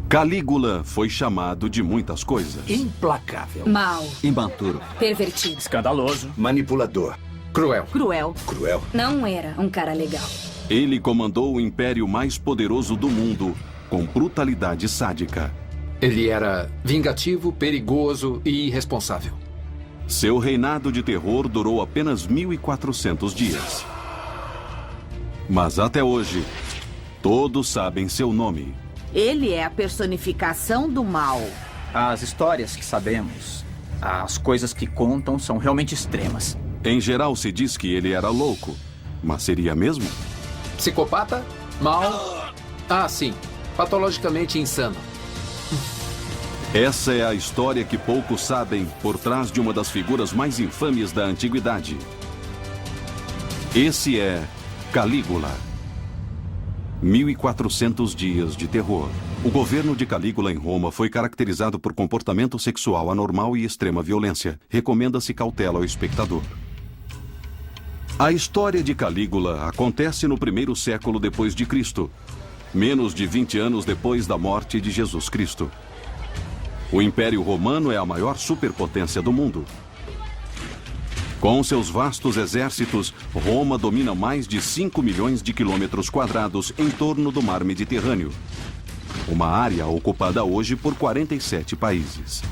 Calígula foi chamado de muitas coisas. Implacável. Mau. Imaturo. Pervertido. Escandaloso. Manipulador. Cruel. Cruel. Cruel. Não era um cara legal. Ele comandou o império mais poderoso do mundo, com brutalidade sádica. Ele era vingativo, perigoso e irresponsável. Seu reinado de terror durou apenas 1.400 dias. Mas até hoje, todos sabem seu nome. Ele é a personificação do mal. As histórias que sabemos, as coisas que contam são realmente extremas. Em geral se diz que ele era louco, mas seria mesmo? Psicopata? Mau? Ah, sim. Patologicamente insano. Essa é a história que poucos sabem por trás de uma das figuras mais infames da antiguidade. Esse é Calígula. 1.400 dias de terror. O governo de Calígula em Roma foi caracterizado por comportamento sexual anormal e extrema violência. Recomenda-se cautela ao espectador. A história de Calígula acontece no 1º século depois de Cristo, menos de 20 anos depois da morte de Jesus Cristo. O Império Romano é a maior superpotência do mundo. Com seus vastos exércitos, Roma domina mais de 5 milhões de quilômetros quadrados em torno do mar Mediterrâneo. Uma área ocupada hoje por 47 países.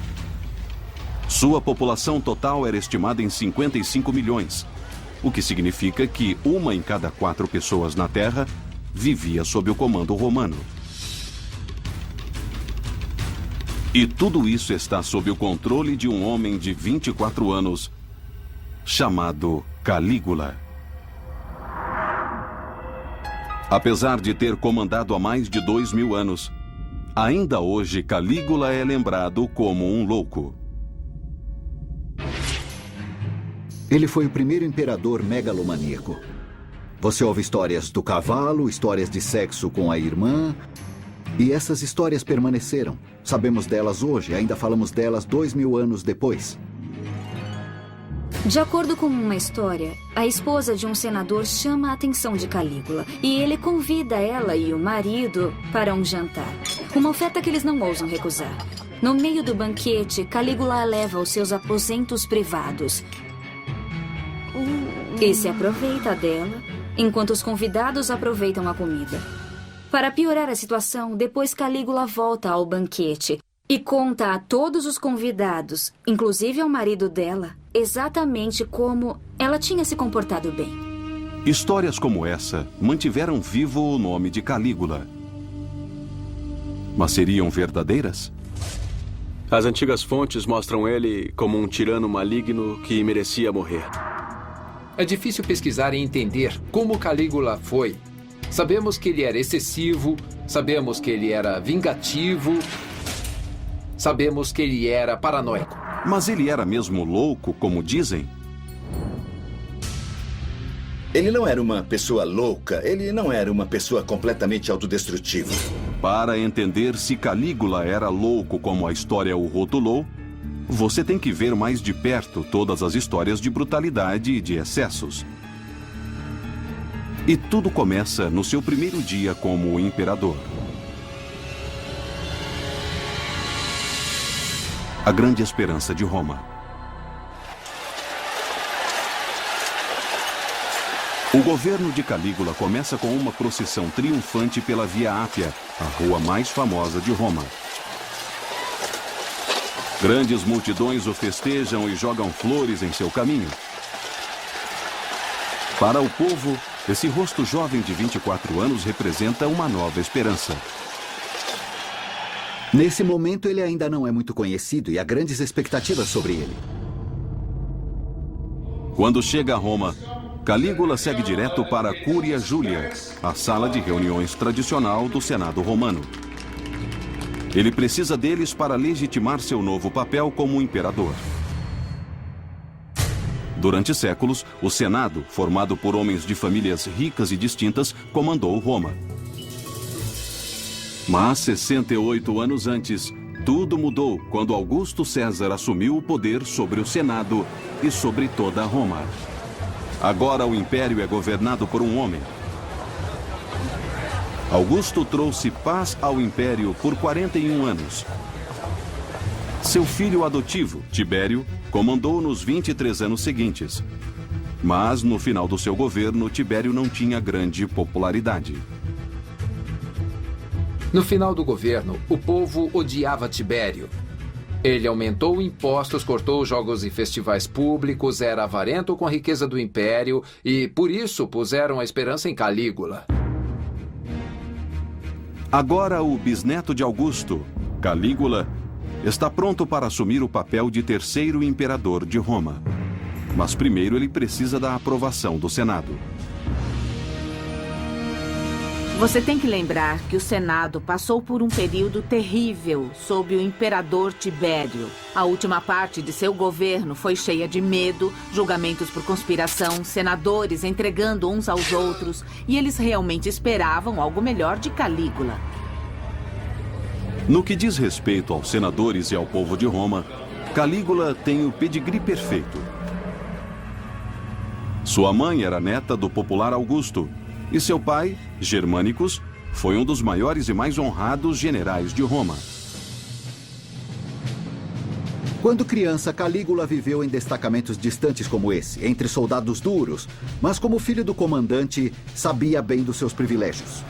Sua população total era estimada em 55 milhões, o que significa que 1 em cada 4 pessoas na Terra vivia sob o comando romano. E tudo isso está sob o controle de um homem de 24 anos, chamado Calígula. Apesar de ter comandado há mais de 2.000 anos, ainda hoje Calígula é lembrado como um louco. Ele foi o primeiro imperador megalomaníaco. Você ouve histórias do cavalo, histórias de sexo com a irmã, e essas histórias permaneceram. Sabemos delas hoje, ainda falamos delas 2.000 anos depois. De acordo com uma história, a esposa de um senador chama a atenção de Calígula e ele convida ela e o marido para um jantar. Uma oferta que eles não ousam recusar. No meio do banquete, Calígula a leva aos seus aposentos privados e se aproveita dela, enquanto os convidados aproveitam a comida. Para piorar a situação, depois Calígula volta ao banquete e conta a todos os convidados, inclusive ao marido dela, exatamente como ela tinha se comportado bem. Histórias como essa mantiveram vivo o nome de Calígula. Mas seriam verdadeiras? As antigas fontes mostram ele como um tirano maligno que merecia morrer. É difícil pesquisar e entender como Calígula foi. Sabemos que ele era excessivo, sabemos que ele era vingativo, sabemos que ele era paranoico. Mas ele era mesmo louco, como dizem? Ele não era uma pessoa louca, ele não era uma pessoa completamente autodestrutiva. Para entender se Calígula era louco como a história o rotulou, você tem que ver mais de perto todas as histórias de brutalidade e de excessos. E tudo começa no seu primeiro dia como imperador. A grande esperança de Roma. O governo de Calígula começa com uma procissão triunfante pela Via Ápia, a rua mais famosa de Roma. Grandes multidões o festejam e jogam flores em seu caminho. Para o povo, esse rosto jovem de 24 anos representa uma nova esperança. Nesse momento, ele ainda não é muito conhecido e há grandes expectativas sobre ele. Quando chega a Roma, Calígula segue direto para a Cúria Júlia, a sala de reuniões tradicional do Senado romano. Ele precisa deles para legitimar seu novo papel como imperador. Durante séculos, o Senado, formado por homens de famílias ricas e distintas, comandou Roma. Mas 68 anos antes, tudo mudou quando Augusto César assumiu o poder sobre o Senado e sobre toda Roma. Agora o império é governado por um homem. Augusto trouxe paz ao Império por 41 anos. Seu filho adotivo, Tibério, comandou nos 23 anos seguintes. Mas, no final do seu governo, Tibério não tinha grande popularidade. No final do governo, o povo odiava Tibério. Ele aumentou impostos, cortou jogos e festivais públicos, era avarento com a riqueza do Império e, por isso, puseram a esperança em Calígula. Agora, o bisneto de Augusto, Calígula, está pronto para assumir o papel de terceiro imperador de Roma. Mas primeiro ele precisa da aprovação do Senado. Você tem que lembrar que o Senado passou por um período terrível sob o imperador Tibério. A última parte de seu governo foi cheia de medo, julgamentos por conspiração, senadores entregando uns aos outros, e eles realmente esperavam algo melhor de Calígula. No que diz respeito aos senadores e ao povo de Roma, Calígula tem o pedigree perfeito. Sua mãe era neta do popular Augusto, e seu pai, Germânicos, foi um dos maiores e mais honrados generais de Roma. Quando criança, Calígula viveu em destacamentos distantes como esse, entre soldados duros, mas como filho do comandante, sabia bem dos seus privilégios.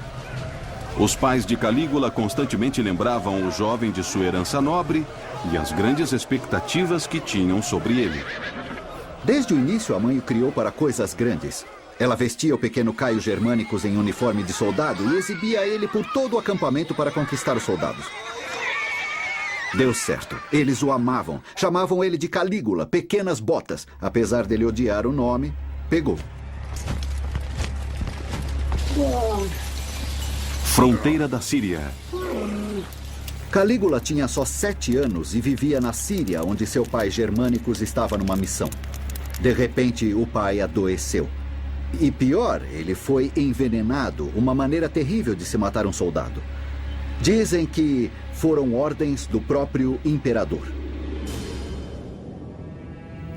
Os pais de Calígula constantemente lembravam o jovem de sua herança nobre e as grandes expectativas que tinham sobre ele. Desde o início, a mãe o criou para coisas grandes. Ela vestia o pequeno Caio Germânicos em uniforme de soldado e exibia ele por todo o acampamento para conquistar os soldados. Deu certo. Eles o amavam. Chamavam ele de Calígula, Pequenas Botas. Apesar dele odiar o nome, pegou. Fronteira da Síria. Calígula tinha só 7 anos e vivia na Síria, onde seu pai Germânicos estava numa missão. De repente, o pai adoeceu. E pior, ele foi envenenado, uma maneira terrível de se matar um soldado. Dizem que foram ordens do próprio imperador.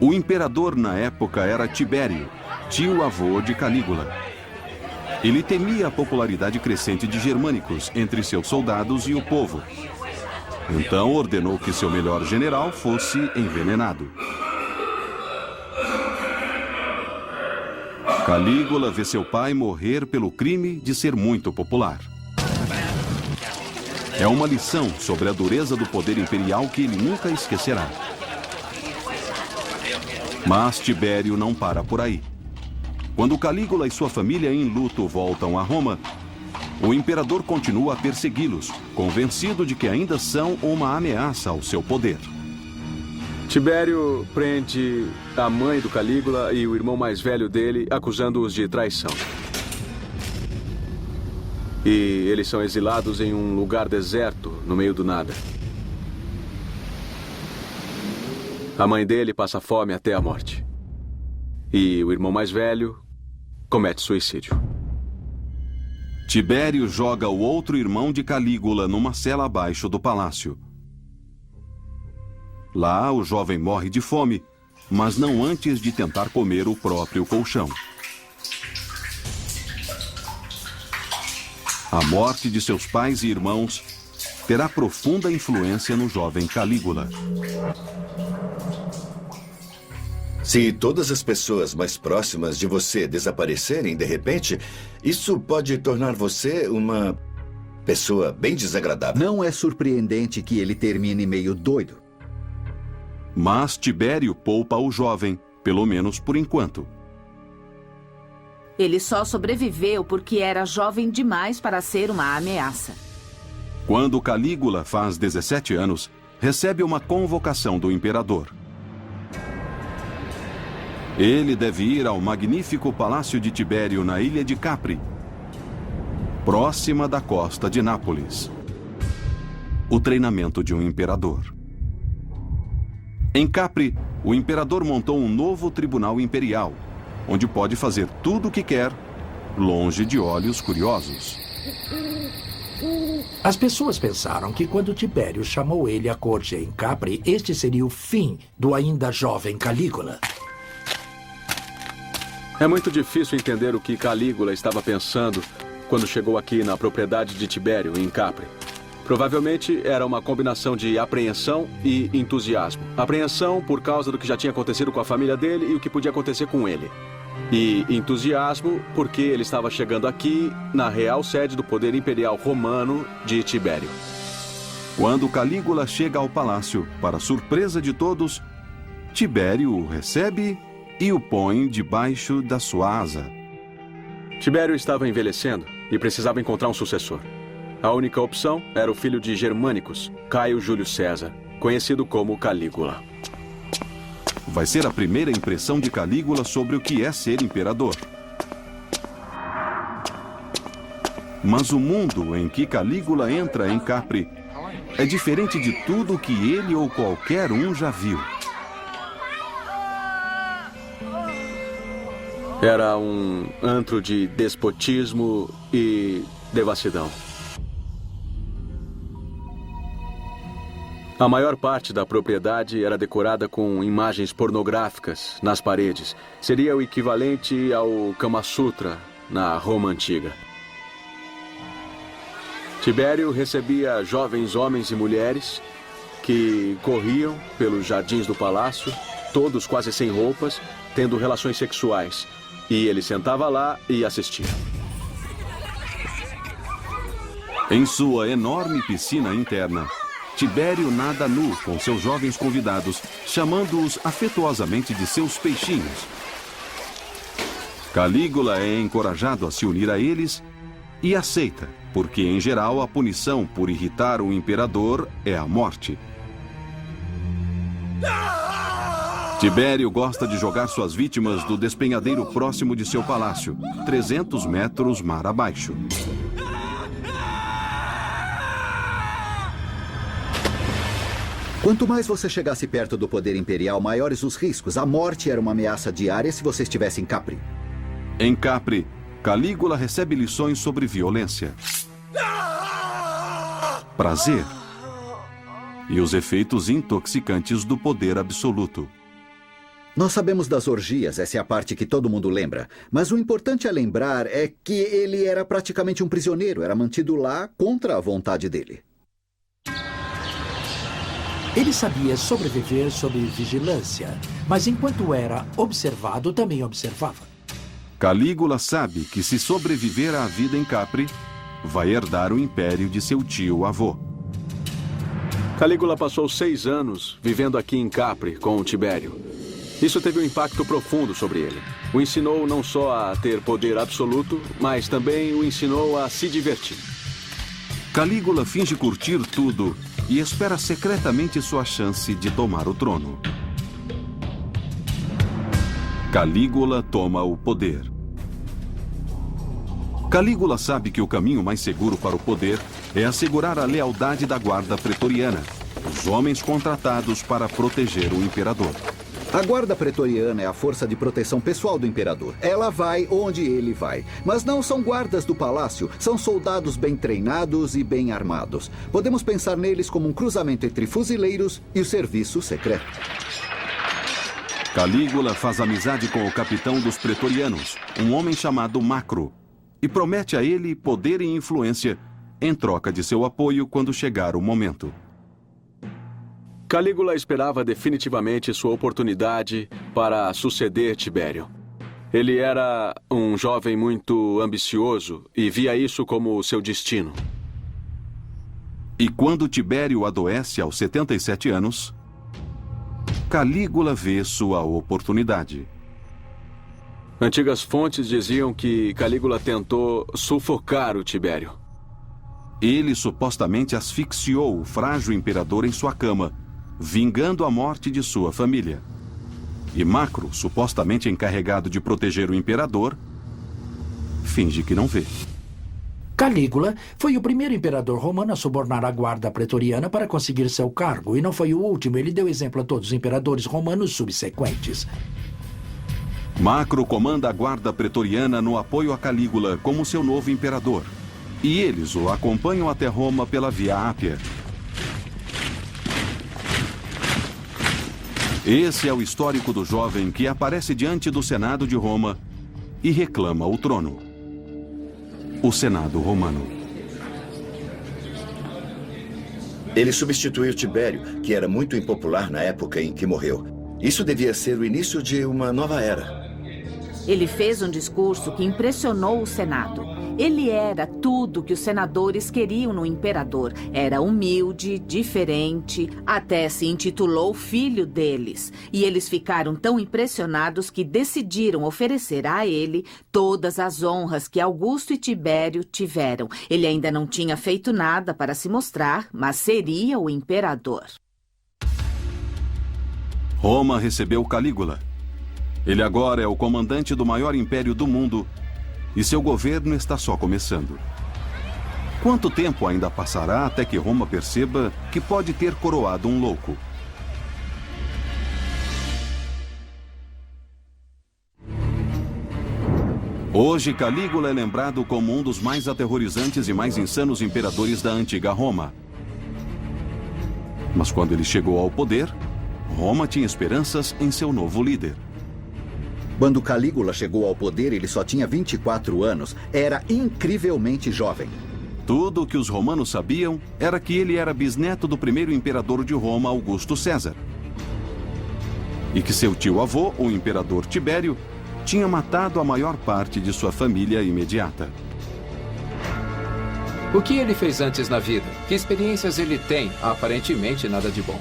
O imperador na época era Tibério, tio-avô de Calígula. Ele temia a popularidade crescente de Germânicos entre seus soldados e o povo. Então ordenou que seu melhor general fosse envenenado. Calígula vê seu pai morrer pelo crime de ser muito popular. É uma lição sobre a dureza do poder imperial que ele nunca esquecerá. Mas Tibério não para por aí. Quando Calígula e sua família em luto voltam a Roma, o imperador continua a persegui-los, convencido de que ainda são uma ameaça ao seu poder. Tibério prende a mãe do Calígula e o irmão mais velho dele, acusando-os de traição. E eles são exilados em um lugar deserto, no meio do nada. A mãe dele passa fome até a morte. E o irmão mais velho comete suicídio. Tibério joga o outro irmão de Calígula numa cela abaixo do palácio. Lá, o jovem morre de fome, mas não antes de tentar comer o próprio colchão. A morte de seus pais e irmãos terá profunda influência no jovem Calígula. Se todas as pessoas mais próximas de você desaparecerem de repente, isso pode tornar você uma pessoa bem desagradável. Não é surpreendente que ele termine meio doido. Mas Tibério poupa o jovem, pelo menos por enquanto. Ele só sobreviveu porque era jovem demais para ser uma ameaça. Quando Calígula faz 17 anos, recebe uma convocação do imperador. Ele deve ir ao magnífico palácio de Tibério na ilha de Capri, próxima da costa de Nápoles. O treinamento de um imperador. Em Capri, o imperador montou um novo tribunal imperial, onde pode fazer tudo o que quer, longe de olhos curiosos. As pessoas pensaram que quando Tibério chamou ele à corte em Capri, este seria o fim do ainda jovem Calígula. É muito difícil entender o que Calígula estava pensando quando chegou aqui na propriedade de Tibério, em Capri. Provavelmente era uma combinação de apreensão e entusiasmo. Apreensão por causa do que já tinha acontecido com a família dele e o que podia acontecer com ele. E entusiasmo porque ele estava chegando aqui na real sede do poder imperial romano de Tibério. Quando Calígula chega ao palácio, para surpresa de todos, Tibério o recebe e o põe debaixo da sua asa. Tibério estava envelhecendo e precisava encontrar um sucessor. A única opção era o filho de Germânicos, Caio Júlio César, conhecido como Calígula. Vai ser a primeira impressão de Calígula sobre o que é ser imperador. Mas o mundo em que Calígula entra em Capri é diferente de tudo que ele ou qualquer um já viu. Era um antro de despotismo e devassidão. A maior parte da propriedade era decorada com imagens pornográficas nas paredes. Seria o equivalente ao Kama Sutra na Roma Antiga. Tibério recebia jovens homens e mulheres que corriam pelos jardins do palácio, todos quase sem roupas, tendo relações sexuais. E ele sentava lá e assistia. Em sua enorme piscina interna, Tibério nada nu com seus jovens convidados, chamando-os afetuosamente de seus peixinhos. Calígula é encorajado a se unir a eles e aceita, porque, em geral, a punição por irritar o imperador é a morte. Tibério gosta de jogar suas vítimas do despenhadeiro próximo de seu palácio, 300 metros mar abaixo. Quanto mais você chegasse perto do poder imperial, maiores os riscos. A morte era uma ameaça diária se você estivesse em Capri. Em Capri, Calígula recebe lições sobre violência, prazer e os efeitos intoxicantes do poder absoluto. Nós sabemos das orgias, essa é a parte que todo mundo lembra. Mas o importante a lembrar é que ele era praticamente um prisioneiro, era mantido lá contra a vontade dele. Ele sabia sobreviver sob vigilância, mas enquanto era observado, também observava. Calígula sabe que se sobreviver à vida em Capri, vai herdar o império de seu tio-avô. Calígula passou 6 anos vivendo aqui em Capri com o Tibério. Isso teve um impacto profundo sobre ele. O ensinou não só a ter poder absoluto, mas também o ensinou a se divertir. Calígula finge curtir tudo e espera secretamente sua chance de tomar o trono. Calígula toma o poder. Calígula sabe que o caminho mais seguro para o poder é assegurar a lealdade da guarda pretoriana, os homens contratados para proteger o imperador. A guarda pretoriana é a força de proteção pessoal do imperador. Ela vai onde ele vai. Mas não são guardas do palácio, são soldados bem treinados e bem armados. Podemos pensar neles como um cruzamento entre fuzileiros e o serviço secreto. Calígula faz amizade com o capitão dos pretorianos, um homem chamado Macro, e promete a ele poder e influência em troca de seu apoio quando chegar o momento. Calígula esperava definitivamente sua oportunidade para suceder Tibério. Ele era um jovem muito ambicioso e via isso como seu destino. E quando Tibério adoece aos 77 anos, Calígula vê sua oportunidade. Antigas fontes diziam que Calígula tentou sufocar o Tibério. Ele supostamente asfixiou o frágil imperador em sua cama, vingando a morte de sua família. E Macro, supostamente encarregado de proteger o imperador, finge que não vê. Calígula foi o primeiro imperador romano a subornar a guarda pretoriana para conseguir seu cargo, e não foi o último. Ele deu exemplo a todos os imperadores romanos subsequentes. Macro comanda a guarda pretoriana no apoio a Calígula como seu novo imperador, e eles o acompanham até Roma pela Via Ápia. Esse é o histórico do jovem que aparece diante do Senado de Roma e reclama o trono. o Senado romano. Ele substituiu Tibério, que era muito impopular na época em que morreu. Isso devia ser o início de uma nova era. Ele fez um discurso que impressionou o Senado. Ele era tudo que os senadores queriam no imperador. Era humilde, diferente, até se intitulou filho deles. E eles ficaram tão impressionados que decidiram oferecer a ele todas as honras que Augusto e Tibério tiveram. Ele ainda não tinha feito nada para se mostrar, mas seria o imperador. Roma recebeu Calígula. Ele agora é o comandante do maior império do mundo e seu governo está só começando. Quanto tempo ainda passará até que Roma perceba que pode ter coroado um louco? Hoje, Calígula é lembrado como um dos mais aterrorizantes e mais insanos imperadores da antiga Roma. Mas quando ele chegou ao poder, Roma tinha esperanças em seu novo líder. Quando Calígula chegou ao poder, ele só tinha 24 anos. Era incrivelmente jovem. Tudo o que os romanos sabiam era que ele era bisneto do primeiro imperador de Roma, Augusto César. E que seu tio-avô, o imperador Tibério, tinha matado a maior parte de sua família imediata. O que ele fez antes na vida? Que experiências ele tem? Aparentemente nada de bom.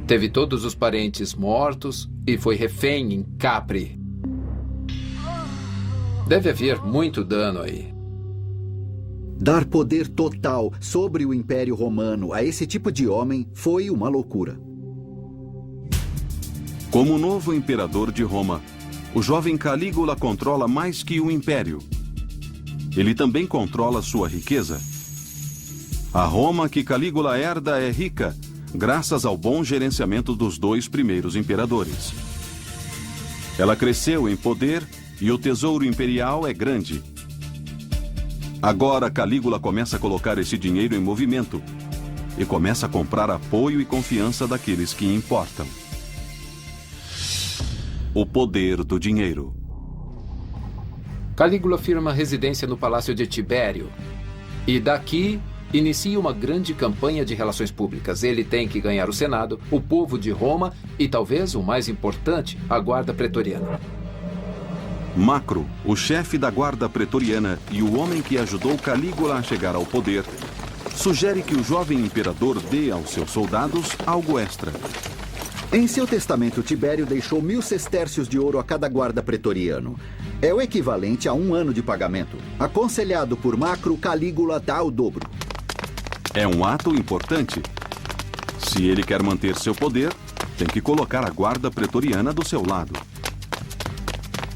Teve todos os parentes mortos e foi refém em Capri. Deve haver muito dano aí. Dar poder total sobre o Império Romano a esse tipo de homem foi uma loucura. Como novo imperador de Roma, o jovem Calígula controla mais que o império. Ele também controla sua riqueza. A Roma que Calígula herda é rica, graças ao bom gerenciamento dos dois primeiros imperadores. Ela cresceu em poder e o tesouro imperial é grande. Agora Calígula começa a colocar esse dinheiro em movimento e começa a comprar apoio e confiança daqueles que importam. O poder do dinheiro. Calígula firma residência no Palácio de Tibério. E daqui inicia uma grande campanha de relações públicas. Ele tem que ganhar o Senado, o povo de Roma e, talvez o mais importante, a Guarda Pretoriana. Macro, o chefe da Guarda Pretoriana e o homem que ajudou Calígula a chegar ao poder, sugere que o jovem imperador dê aos seus soldados algo extra. Em seu testamento, Tibério deixou 1000 sestércios de ouro a cada guarda pretoriano. É o equivalente a 1 ano de pagamento. Aconselhado por Macro, Calígula dá o dobro. É um ato importante. Se ele quer manter seu poder, tem que colocar a Guarda Pretoriana do seu lado.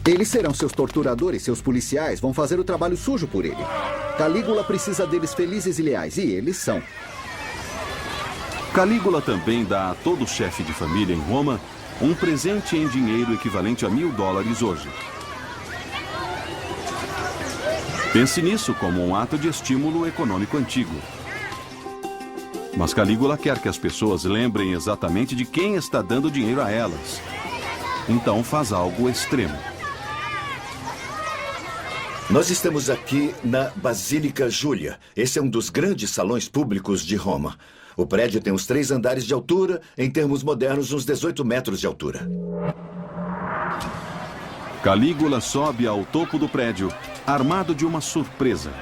Eles serão seus torturadores, seus policiais, vão fazer o trabalho sujo por ele. Calígula precisa deles felizes e leais, e eles são. Calígula também dá a todo chefe de família em Roma um presente em dinheiro equivalente a $1000 hoje. Pense nisso como um ato de estímulo econômico antigo. Mas Calígula quer que as pessoas lembrem exatamente de quem está dando dinheiro a elas. Então faz algo extremo. Nós estamos aqui na Basílica Júlia. Esse é um dos grandes salões públicos de Roma. O prédio tem uns 3 andares de altura, em termos modernos, uns 18 metros de altura. Calígula sobe ao topo do prédio, armado de uma surpresa.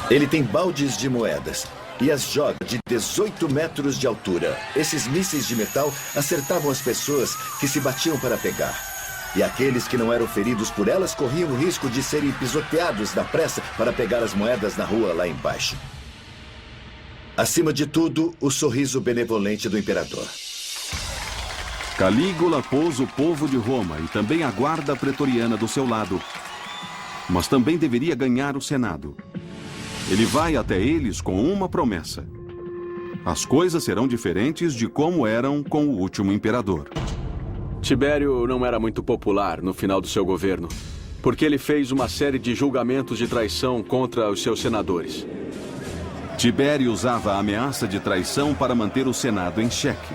Ele tem baldes de moedas e as joga de 18 metros de altura. Esses mísseis de metal acertavam as pessoas que se batiam para pegar. E aqueles que não eram feridos por elas corriam o risco de serem pisoteados na pressa para pegar as moedas na rua lá embaixo. Acima de tudo, o sorriso benevolente do imperador. Calígula pôs o povo de Roma e também a Guarda Pretoriana do seu lado. Mas também deveria ganhar o Senado. Ele vai até eles com uma promessa. As coisas serão diferentes de como eram com o último imperador. Tibério não era muito popular no final do seu governo, porque ele fez uma série de julgamentos de traição contra os seus senadores. Tibério usava a ameaça de traição para manter o Senado em xeque.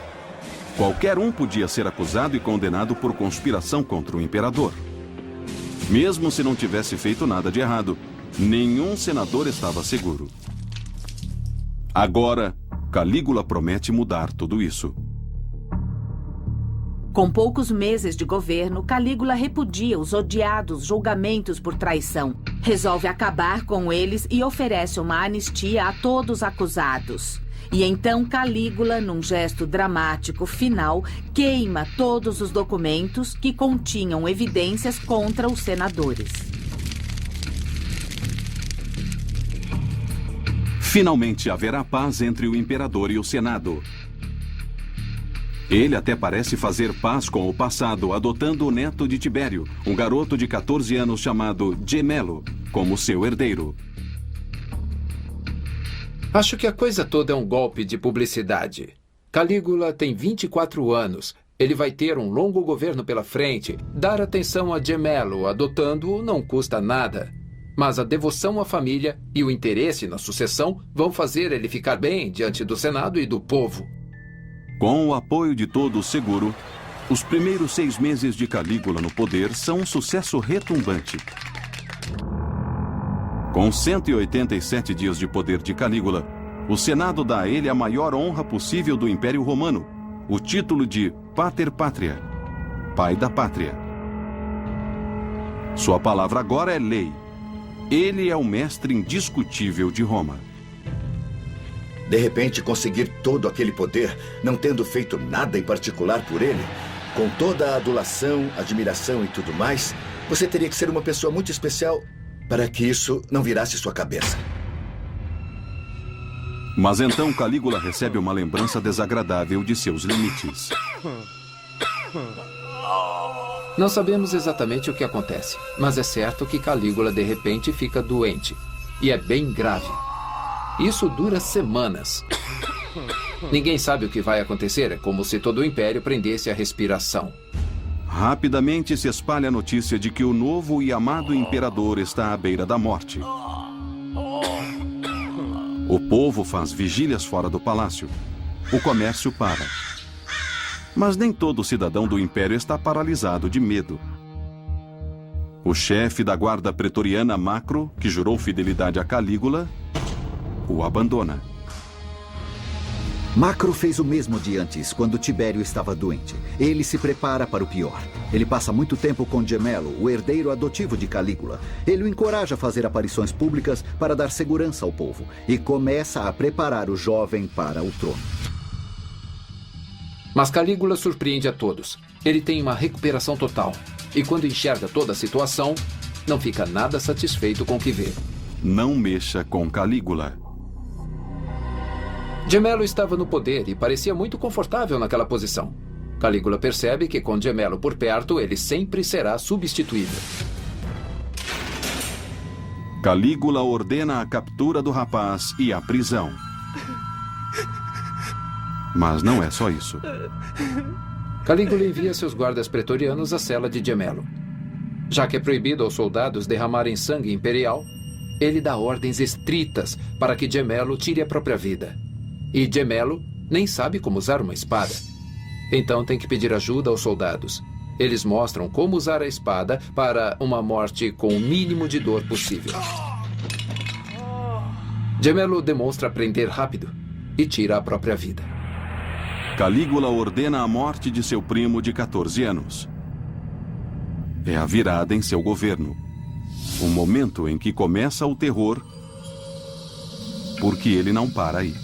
Qualquer um podia ser acusado e condenado por conspiração contra o imperador. Mesmo se não tivesse feito nada de errado, nenhum senador estava seguro. Agora, Calígula promete mudar tudo isso. Com poucos meses de governo, Calígula repudia os odiados julgamentos por traição. Resolve acabar com eles e oferece uma anistia a todos acusados. E então Calígula, num gesto dramático final, queima todos os documentos que continham evidências contra os senadores. Finalmente haverá paz entre o imperador e o Senado. Ele até parece fazer paz com o passado, adotando o neto de Tibério, um garoto de 14 anos chamado Gemelo, como seu herdeiro. Acho que a coisa toda é um golpe de publicidade. Calígula tem 24 anos. Ele vai ter um longo governo pela frente. Dar atenção a Gemelo, adotando-o, não custa nada. Mas a devoção à família e o interesse na sucessão vão fazer ele ficar bem diante do Senado e do povo. Com o apoio de todos seguro, os primeiros 6 meses de Calígula no poder são um sucesso retumbante. Com 187 dias de poder de Calígula, o Senado dá a ele a maior honra possível do Império Romano, o título de Pater Patria, Pai da Pátria. Sua palavra agora é lei. Ele é o mestre indiscutível de Roma. De repente, conseguir todo aquele poder, não tendo feito nada em particular por ele, com toda a adulação, admiração e tudo mais, você teria que ser uma pessoa muito especial para que isso não virasse sua cabeça. Mas então Calígula recebe uma lembrança desagradável de seus limites. Não sabemos exatamente o que acontece, mas é certo que Calígula de repente fica doente. E é bem grave. Isso dura semanas. Ninguém sabe o que vai acontecer. É como se todo o império prendesse a respiração. Rapidamente se espalha a notícia de que o novo e amado imperador está à beira da morte. O povo faz vigílias fora do palácio. O comércio para. Mas nem todo cidadão do império está paralisado de medo. O chefe da guarda pretoriana Macro, que jurou fidelidade a Calígula, o abandona. Macro fez o mesmo de antes, quando Tibério estava doente. Ele se prepara para o pior. Ele passa muito tempo com Gemelo, o herdeiro adotivo de Calígula. Ele o encoraja a fazer aparições públicas para dar segurança ao povo. E começa a preparar o jovem para o trono. Mas Calígula surpreende a todos. Ele tem uma recuperação total. E quando enxerga toda a situação, não fica nada satisfeito com o que vê. Não mexa com Calígula. Gemelo estava no poder e parecia muito confortável naquela posição. Calígula percebe que com Gemelo por perto, ele sempre será substituível. Calígula ordena a captura do rapaz e a prisão. Mas não é só isso. Calígula envia seus guardas pretorianos à cela de Gemelo. Já que é proibido aos soldados derramarem sangue imperial, ele dá ordens estritas para que Gemelo tire a própria vida. E Gemelo nem sabe como usar uma espada. Então tem que pedir ajuda aos soldados. Eles mostram como usar a espada para uma morte com o mínimo de dor possível. Gemelo demonstra aprender rápido e tira a própria vida. Calígula ordena a morte de seu primo de 14 anos. É a virada em seu governo. O momento em que começa o terror, porque ele não para aí.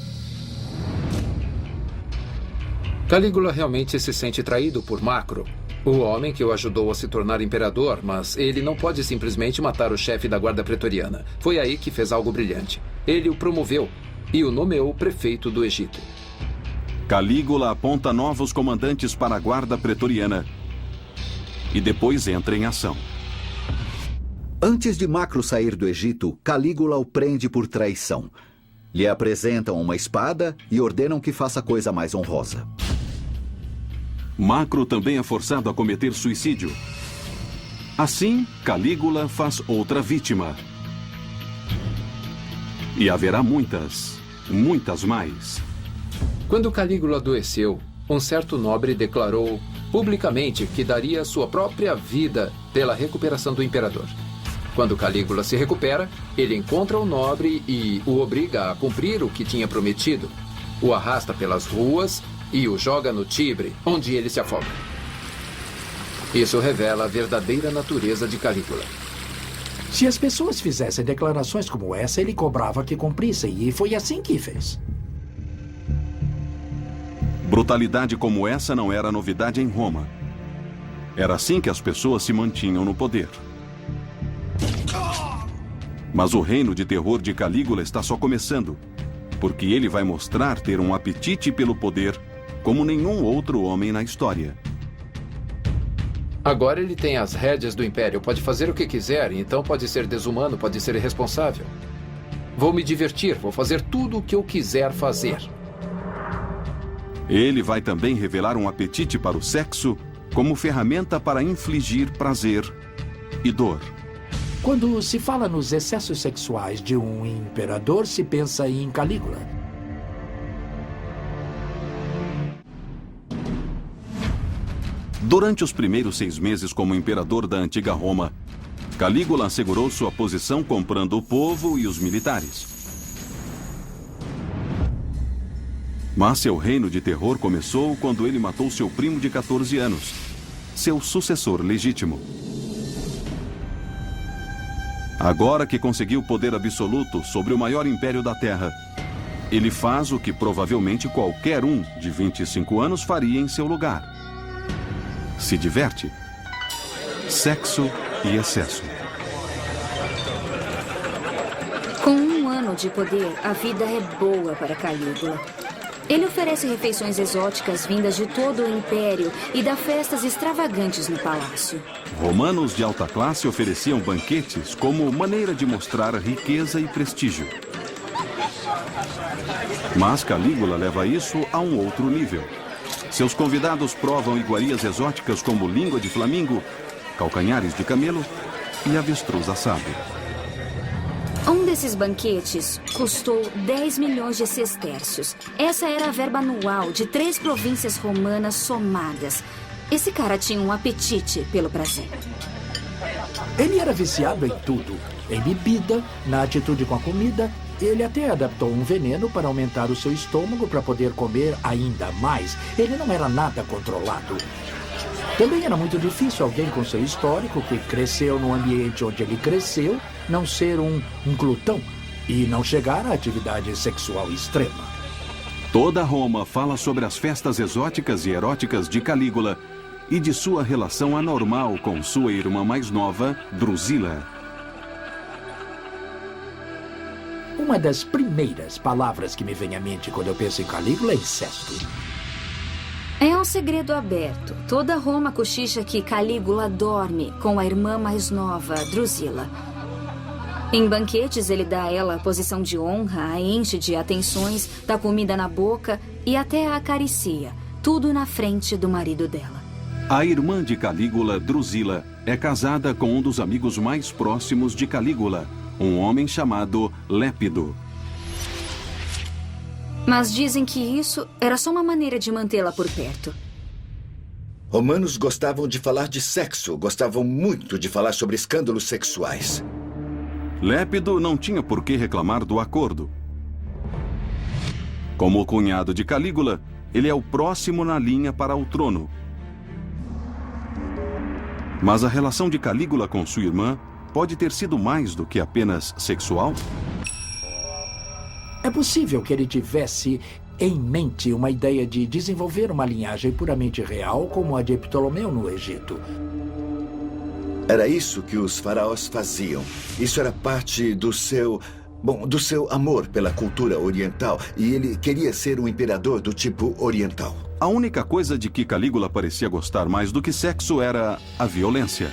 Calígula realmente se sente traído por Macro, o homem que o ajudou a se tornar imperador, mas ele não pode simplesmente matar o chefe da guarda pretoriana. Foi aí que fez algo brilhante. Ele o promoveu e o nomeou prefeito do Egito. Calígula aponta novos comandantes para a guarda pretoriana e depois entra em ação. Antes de Macro sair do Egito, Calígula o prende por traição. Lhe apresentam uma espada e ordenam que faça coisa mais honrosa. Macro também é forçado a cometer suicídio. Assim, Calígula faz outra vítima. E haverá muitas mais. Quando Calígula adoeceu, um certo nobre declarou publicamente que daria sua própria vida pela recuperação do imperador. Quando Calígula se recupera, ele encontra o nobre e o obriga a cumprir o que tinha prometido. O arrasta pelas ruas e o joga no Tibre, onde ele se afoga. Isso revela a verdadeira natureza de Calígula. Se as pessoas fizessem declarações como essa, ele cobrava que cumprissem, e foi assim que fez. Brutalidade como essa não era novidade em Roma. Era assim que as pessoas se mantinham no poder. Mas o reino de terror de Calígula está só começando, porque ele vai mostrar ter um apetite pelo poder como nenhum outro homem na história. Agora ele tem as rédeas do império, pode fazer o que quiser, então pode ser desumano, pode ser irresponsável. Vou me divertir, vou fazer tudo o que eu quiser fazer. Ele vai também revelar um apetite para o sexo como ferramenta para infligir prazer e dor. Quando se fala nos excessos sexuais de um imperador, se pensa em Calígula. Durante os primeiros 6 meses como imperador da antiga Roma, Calígula assegurou sua posição comprando o povo e os militares. Mas seu reino de terror começou quando ele matou seu primo de 14 anos, seu sucessor legítimo. Agora que conseguiu poder absoluto sobre o maior império da Terra, ele faz o que provavelmente qualquer um de 25 anos faria em seu lugar. Se diverte. Sexo e excesso. Com 1 ano de poder, a vida é boa para Calígula. Ele oferece refeições exóticas vindas de todo o império e dá festas extravagantes no palácio. Romanos de alta classe ofereciam banquetes como maneira de mostrar riqueza e prestígio. Mas Calígula leva isso a um outro nível. Seus convidados provam iguarias exóticas como língua de flamingo, calcanhares de camelo e avestruz assado. Um desses banquetes custou 10 milhões de sestércios. Essa era a verba anual de 3 províncias romanas somadas. Esse cara tinha um apetite pelo prazer. Ele era viciado em tudo. Em bebida, na atitude com a comida. Ele até adaptou um veneno para aumentar o seu estômago para poder comer ainda mais. Ele não era nada controlado. Também era muito difícil alguém com seu histórico, que cresceu no ambiente onde ele cresceu, não ser um glutão e não chegar à atividade sexual extrema. Toda Roma fala sobre as festas exóticas e eróticas de Calígula e de sua relação anormal com sua irmã mais nova, Drusila. Uma das primeiras palavras que me vem à mente quando eu penso em Calígula é incesto. É um segredo aberto. Toda Roma cochicha que Calígula dorme com a irmã mais nova, Drusila. Em banquetes, ele dá a ela a posição de honra, a enche de atenções, dá comida na boca e até a acaricia. Tudo na frente do marido dela. A irmã de Calígula, Drusila, é casada com um dos amigos mais próximos de Calígula, um homem chamado Lépido. Mas dizem que isso era só uma maneira de mantê-la por perto. Romanos gostavam de falar de sexo, gostavam muito de falar sobre escândalos sexuais. Lépido não tinha por que reclamar do acordo. Como o cunhado de Calígula, ele é o próximo na linha para o trono. Mas a relação de Calígula com sua irmã pode ter sido mais do que apenas sexual? É possível que ele tivesse em mente uma ideia de desenvolver uma linhagem puramente real como a de Ptolomeu no Egito. Era isso que os faraós faziam. Isso era parte do seu amor pela cultura oriental. E ele queria ser um imperador do tipo oriental. A única coisa de que Calígula parecia gostar mais do que sexo era a violência.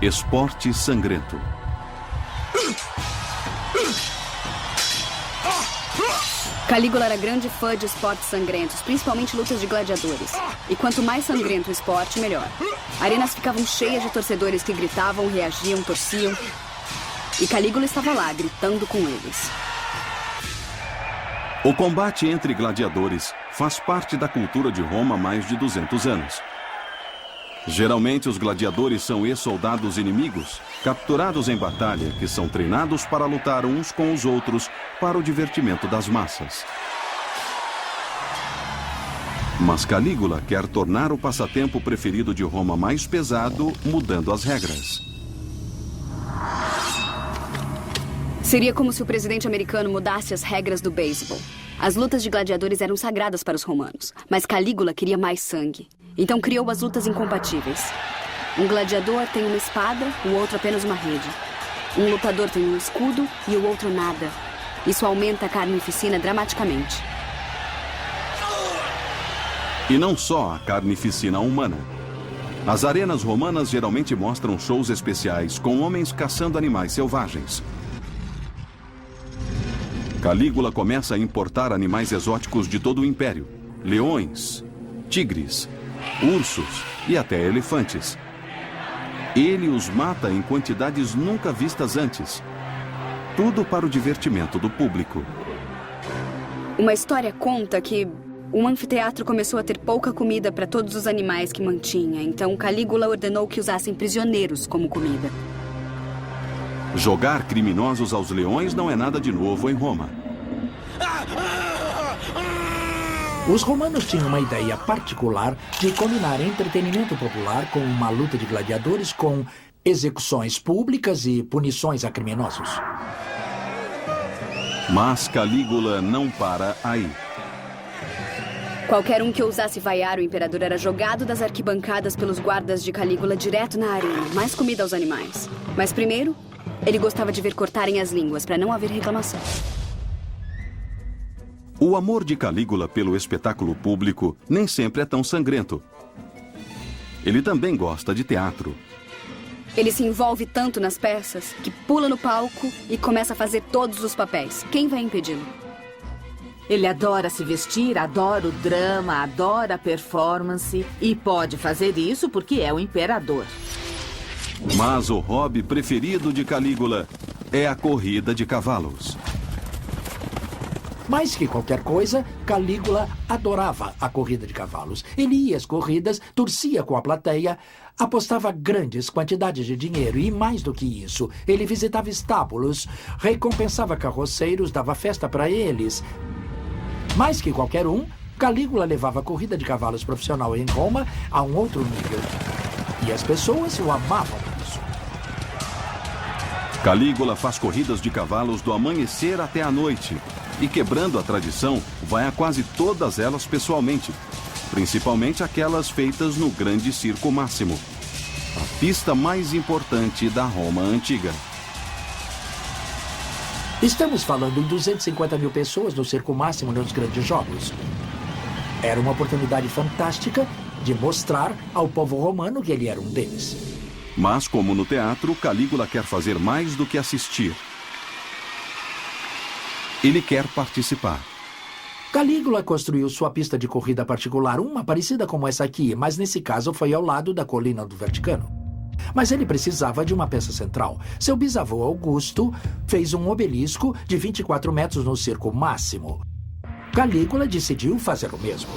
Esporte sangrento. Calígula era grande fã de esportes sangrentos, principalmente lutas de gladiadores. E quanto mais sangrento o esporte, melhor. Arenas ficavam cheias de torcedores que gritavam, reagiam, torciam. E Calígula estava lá, gritando com eles. O combate entre gladiadores faz parte da cultura de Roma há mais de 200 anos. Geralmente, os gladiadores são ex-soldados inimigos, capturados em batalha, que são treinados para lutar uns com os outros para o divertimento das massas. Mas Calígula quer tornar o passatempo preferido de Roma mais pesado, mudando as regras. Seria como se o presidente americano mudasse as regras do beisebol. As lutas de gladiadores eram sagradas para os romanos, mas Calígula queria mais sangue. Então criou as lutas incompatíveis. Um gladiador tem uma espada, o outro apenas uma rede. Um lutador tem um escudo e o outro nada. Isso aumenta a carnificina dramaticamente. E não só a carnificina humana. As arenas romanas geralmente mostram shows especiais com homens caçando animais selvagens. Calígula começa a importar animais exóticos de todo o império. Leões, tigres, ursos e até elefantes. Ele os mata em quantidades nunca vistas antes. Tudo para o divertimento do público. Uma história conta que um anfiteatro começou a ter pouca comida para todos os animais que mantinha. Então Calígula ordenou que usassem prisioneiros como comida. Jogar criminosos aos leões não é nada de novo em Roma. Os romanos tinham uma ideia particular de combinar entretenimento popular com uma luta de gladiadores com execuções públicas e punições a criminosos. Mas Calígula não para aí. Qualquer um que ousasse vaiar o imperador era jogado das arquibancadas pelos guardas de Calígula direto na arena. Mais comida aos animais. Mas primeiro, ele gostava de ver cortarem as línguas para não haver reclamação. O amor de Calígula pelo espetáculo público nem sempre é tão sangrento. Ele também gosta de teatro. Ele se envolve tanto nas peças que pula no palco e começa a fazer todos os papéis. Quem vai impedi-lo? Ele adora se vestir, adora o drama, adora a performance e pode fazer isso porque é o imperador. Mas o hobby preferido de Calígula é a corrida de cavalos. Mais que qualquer coisa, Calígula adorava a corrida de cavalos. Ele ia às corridas, torcia com a plateia, apostava grandes quantidades de dinheiro e, mais do que isso, ele visitava estábulos, recompensava carroceiros, dava festa para eles. Mais que qualquer um, Calígula levava a corrida de cavalos profissional em Roma a um outro nível. E as pessoas o amavam por isso. Calígula faz corridas de cavalos do amanhecer até a noite. E, quebrando a tradição, vai a quase todas elas pessoalmente, principalmente aquelas feitas no Grande Circo Máximo, a pista mais importante da Roma antiga. Estamos falando em 250 mil pessoas no Circo Máximo nos grandes jogos. Era uma oportunidade fantástica de mostrar ao povo romano que ele era um deles. Mas, como no teatro, Calígula quer fazer mais do que assistir. Ele quer participar. Calígula construiu sua pista de corrida particular, uma parecida como essa aqui, mas nesse caso foi ao lado da colina do Vaticano. Mas ele precisava de uma peça central. Seu bisavô Augusto fez um obelisco de 24 metros no Circo Máximo. Calígula decidiu fazer o mesmo.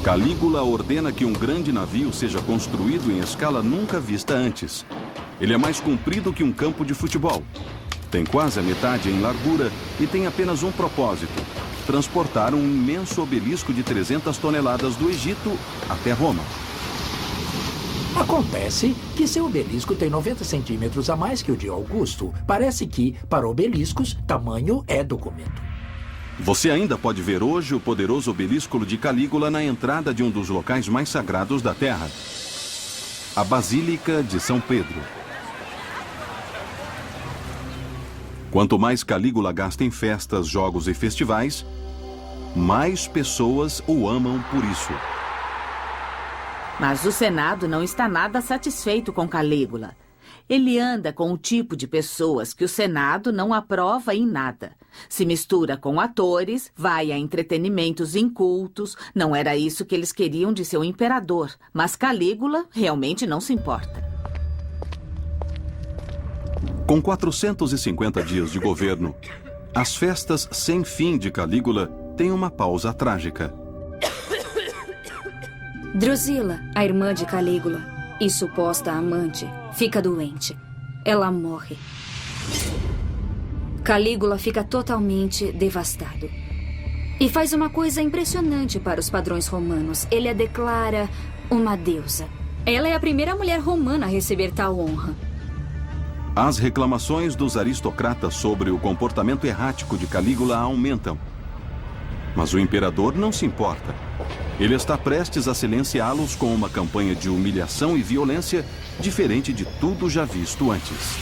Calígula ordena que um grande navio seja construído em escala nunca vista antes. Ele é mais comprido que um campo de futebol. Tem quase a metade em largura e tem apenas um propósito: transportar um imenso obelisco de 300 toneladas do Egito até Roma. Acontece que seu obelisco tem 90 centímetros a mais que o de Augusto. Parece que, para obeliscos, tamanho é documento. Você ainda pode ver hoje o poderoso obelisco de Calígula na entrada de um dos locais mais sagrados da Terra, a Basílica de São Pedro. Quanto mais Calígula gasta em festas, jogos e festivais, mais pessoas o amam por isso. Mas o Senado não está nada satisfeito com Calígula. Ele anda com o tipo de pessoas que o Senado não aprova em nada. Se mistura com atores, vai a entretenimentos incultos. Não era isso que eles queriam de seu imperador, mas Calígula realmente não se importa. Com 450 dias de governo, as festas sem fim de Calígula têm uma pausa trágica. Drusila, a irmã de Calígula e suposta amante, fica doente. Ela morre. Calígula fica totalmente devastado. E faz uma coisa impressionante para os padrões romanos. Ele a declara uma deusa. Ela é a primeira mulher romana a receber tal honra. As reclamações dos aristocratas sobre o comportamento errático de Calígula aumentam. Mas o imperador não se importa. Ele está prestes a silenciá-los com uma campanha de humilhação e violência diferente de tudo já visto antes.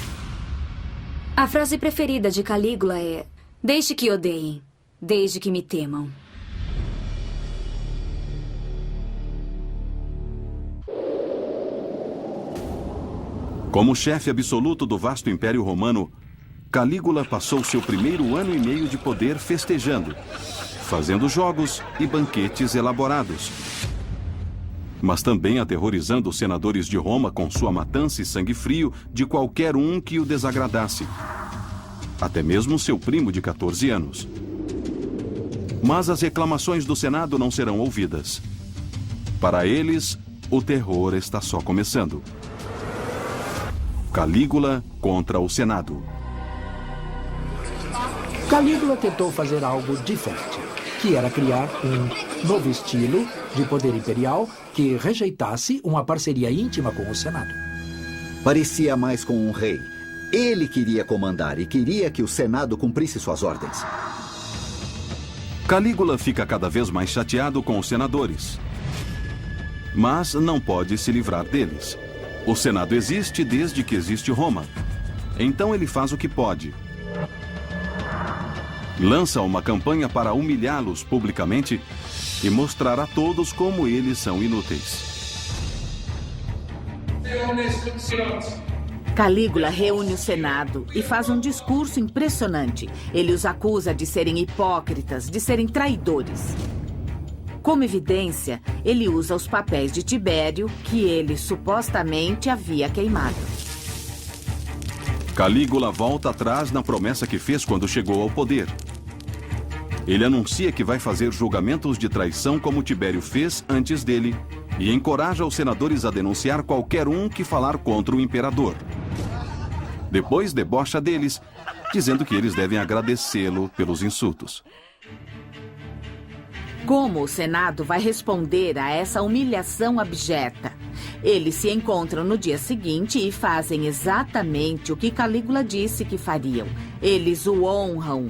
A frase preferida de Calígula é: deixe que odeiem, desde que me temam. Como chefe absoluto do vasto Império Romano, Calígula passou seu primeiro ano e meio de poder festejando, fazendo jogos e banquetes elaborados, mas também aterrorizando os senadores de Roma com sua matança e sangue frio de qualquer um que o desagradasse, até mesmo seu primo de 14 anos. Mas as reclamações do Senado não serão ouvidas. Para eles, o terror está só começando. Calígula contra o Senado. Calígula tentou fazer algo diferente, que era criar um novo estilo de poder imperial que rejeitasse uma parceria íntima com o Senado. Parecia mais com um rei. Ele queria comandar e queria que o Senado cumprisse suas ordens. Calígula fica cada vez mais chateado com os senadores, mas não pode se livrar deles. O Senado existe desde que existe Roma. Então ele faz o que pode. Lança uma campanha para humilhá-los publicamente e mostrar a todos como eles são inúteis. Calígula reúne o Senado e faz um discurso impressionante. Ele os acusa de serem hipócritas, de serem traidores. Como evidência, ele usa os papéis de Tibério, que ele supostamente havia queimado. Calígula volta atrás na promessa que fez quando chegou ao poder. Ele anuncia que vai fazer julgamentos de traição como Tibério fez antes dele e encoraja os senadores a denunciar qualquer um que falar contra o imperador. Depois debocha deles, dizendo que eles devem agradecê-lo pelos insultos. Como o Senado vai responder a essa humilhação abjeta? Eles se encontram no dia seguinte e fazem exatamente o que Calígula disse que fariam. Eles o honram,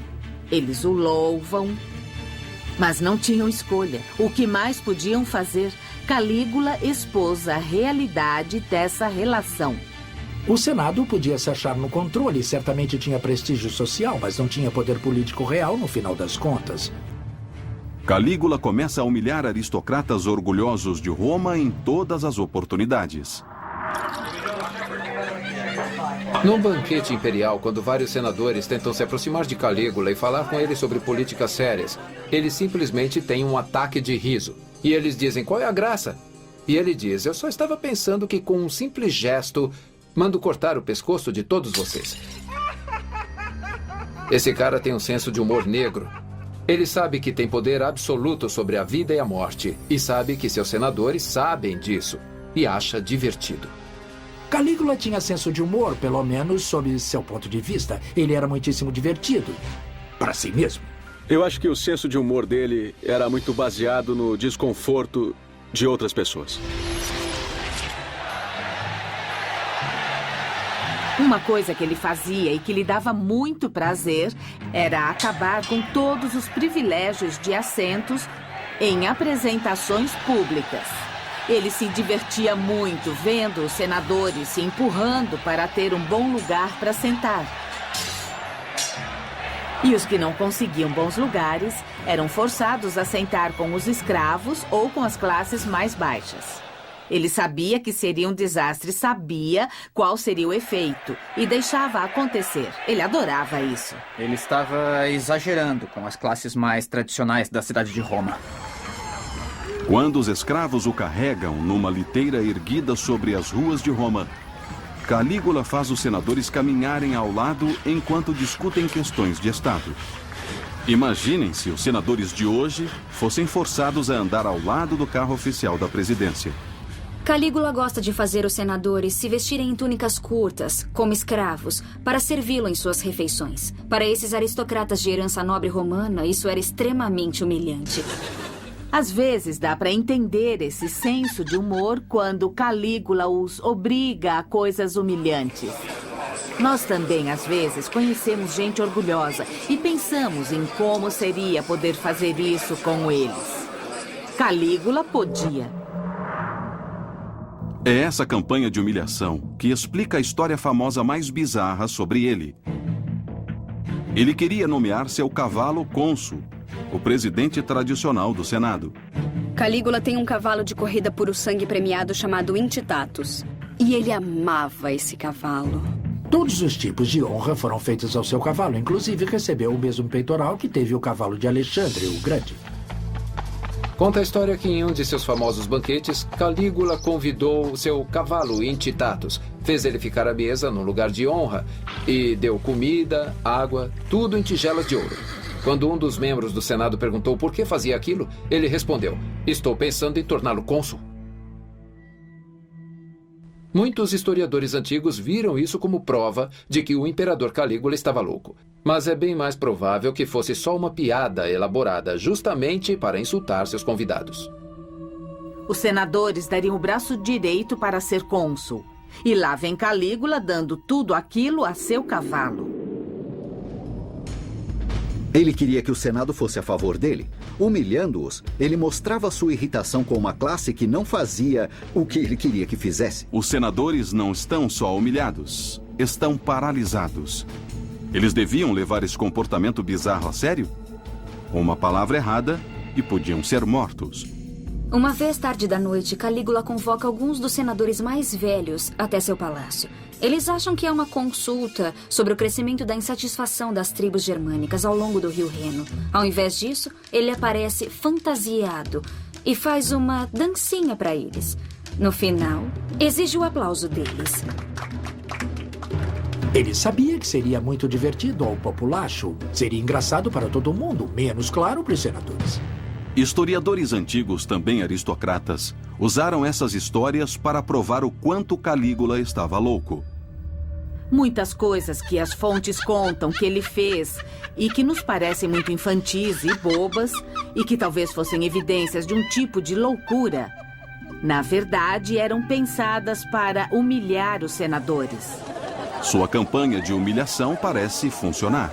eles o louvam, mas não tinham escolha. O que mais podiam fazer? Calígula expôs a realidade dessa relação. O Senado podia se achar no controle, certamente tinha prestígio social, mas não tinha poder político real no final das contas. Calígula começa a humilhar aristocratas orgulhosos de Roma em todas as oportunidades. Num banquete imperial, quando vários senadores tentam se aproximar de Calígula e falar com ele sobre políticas sérias, ele simplesmente tem um ataque de riso. E eles dizem: qual é a graça? E ele diz: eu só estava pensando que com um simples gesto, mando cortar o pescoço de todos vocês. Esse cara tem um senso de humor negro. Ele sabe que tem poder absoluto sobre a vida e a morte. E sabe que seus senadores sabem disso. E acha divertido. Calígula tinha senso de humor, pelo menos sob seu ponto de vista. Ele era muitíssimo divertido. Para si mesmo. Eu acho que o senso de humor dele era muito baseado no desconforto de outras pessoas. Uma coisa que ele fazia e que lhe dava muito prazer era acabar com todos os privilégios de assentos em apresentações públicas. Ele se divertia muito vendo os senadores se empurrando para ter um bom lugar para sentar. E os que não conseguiam bons lugares eram forçados a sentar com os escravos ou com as classes mais baixas. Ele sabia que seria um desastre, sabia qual seria o efeito e deixava acontecer. Ele adorava isso. Ele estava exagerando com as classes mais tradicionais da cidade de Roma. Quando os escravos o carregam numa liteira erguida sobre as ruas de Roma, Calígula faz os senadores caminharem ao lado enquanto discutem questões de Estado. Imaginem se os senadores de hoje fossem forçados a andar ao lado do carro oficial da presidência. Calígula gosta de fazer os senadores se vestirem em túnicas curtas, como escravos, para servi-lo em suas refeições. Para esses aristocratas de herança nobre romana, isso era extremamente humilhante. Às vezes dá para entender esse senso de humor quando Calígula os obriga a coisas humilhantes. Nós também, às vezes, conhecemos gente orgulhosa e pensamos em como seria poder fazer isso com eles. Calígula podia. É essa campanha de humilhação que explica a história famosa mais bizarra sobre ele. Ele queria nomear seu cavalo cônsul, o presidente tradicional do Senado. Calígula tem um cavalo de corrida puro sangue premiado chamado Intitatus. E ele amava esse cavalo. Todos os tipos de honra foram feitos ao seu cavalo, inclusive recebeu o mesmo peitoral que teve o cavalo de Alexandre o Grande. Conta a história que em um de seus famosos banquetes, Calígula convidou seu cavalo Intitatus, fez ele ficar à mesa num lugar de honra e deu comida, água, tudo em tigelas de ouro. Quando um dos membros do Senado perguntou por que fazia aquilo, ele respondeu: "Estou pensando em torná-lo cônsul." Muitos historiadores antigos viram isso como prova de que o imperador Calígula estava louco. Mas é bem mais provável que fosse só uma piada elaborada justamente para insultar seus convidados. Os senadores dariam o braço direito para ser cônsul. E lá vem Calígula dando tudo aquilo a seu cavalo. Ele queria que o Senado fosse a favor dele. Humilhando-os, ele mostrava sua irritação com uma classe que não fazia o que ele queria que fizesse. Os senadores não estão só humilhados, estão paralisados. Eles deviam levar esse comportamento bizarro a sério? Uma palavra errada e podiam ser mortos. Uma vez tarde da noite, Calígula convoca alguns dos senadores mais velhos até seu palácio. Eles acham que é uma consulta sobre o crescimento da insatisfação das tribos germânicas ao longo do rio Reno. Ao invés disso, ele aparece fantasiado e faz uma dancinha para eles. No final, exige o aplauso deles. Ele sabia que seria muito divertido ao populacho. Seria engraçado para todo mundo, menos claro para os senadores. Historiadores antigos, também aristocratas, usaram essas histórias para provar o quanto Calígula estava louco. Muitas coisas que as fontes contam que ele fez e que nos parecem muito infantis e bobas e que talvez fossem evidências de um tipo de loucura, na verdade eram pensadas para humilhar os senadores. Sua campanha de humilhação parece funcionar.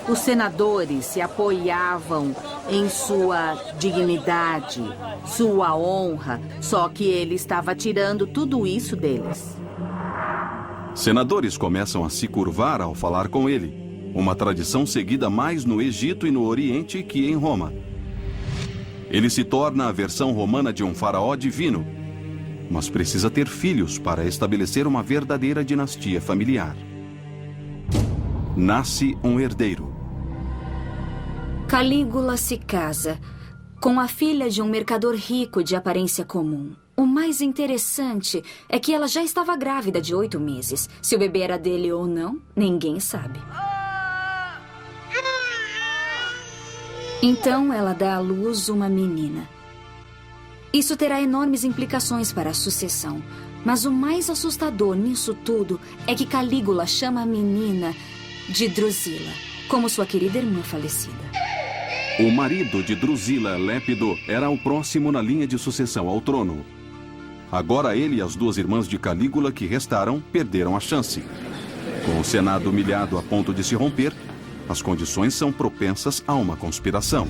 Os senadores se apoiavam em sua dignidade, sua honra, só que ele estava tirando tudo isso deles. Senadores começam a se curvar ao falar com ele, uma tradição seguida mais no Egito e no Oriente que em Roma. Ele se torna a versão romana de um faraó divino, mas precisa ter filhos para estabelecer uma verdadeira dinastia familiar. Nasce um herdeiro. Calígula se casa com a filha de um mercador rico de aparência comum. O mais interessante é que ela já estava grávida de 8 meses. Se o bebê era dele ou não, ninguém sabe. Então ela dá à luz uma menina. Isso terá enormes implicações para a sucessão. Mas o mais assustador nisso tudo é que Calígula chama a menina de Drusila, como sua querida irmã falecida. O marido de Drusila, Lépido, era o próximo na linha de sucessão ao trono. Agora ele e as 2 irmãs de Calígula que restaram perderam a chance. Com o Senado humilhado a ponto de se romper, as condições são propensas a uma conspiração.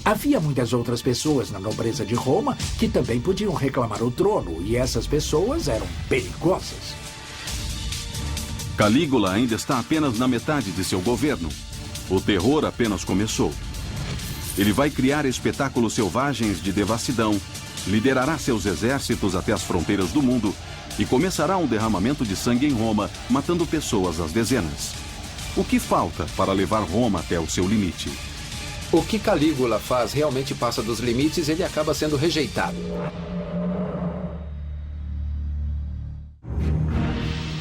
Havia muitas outras pessoas na nobreza de Roma que também podiam reclamar o trono, e essas pessoas eram perigosas. Calígula ainda está apenas na metade de seu governo. O terror apenas começou. Ele vai criar espetáculos selvagens de devassidão, liderará seus exércitos até as fronteiras do mundo e começará um derramamento de sangue em Roma, matando pessoas às dezenas. O que falta para levar Roma até o seu limite? O que Calígula faz realmente passa dos limites e ele acaba sendo rejeitado.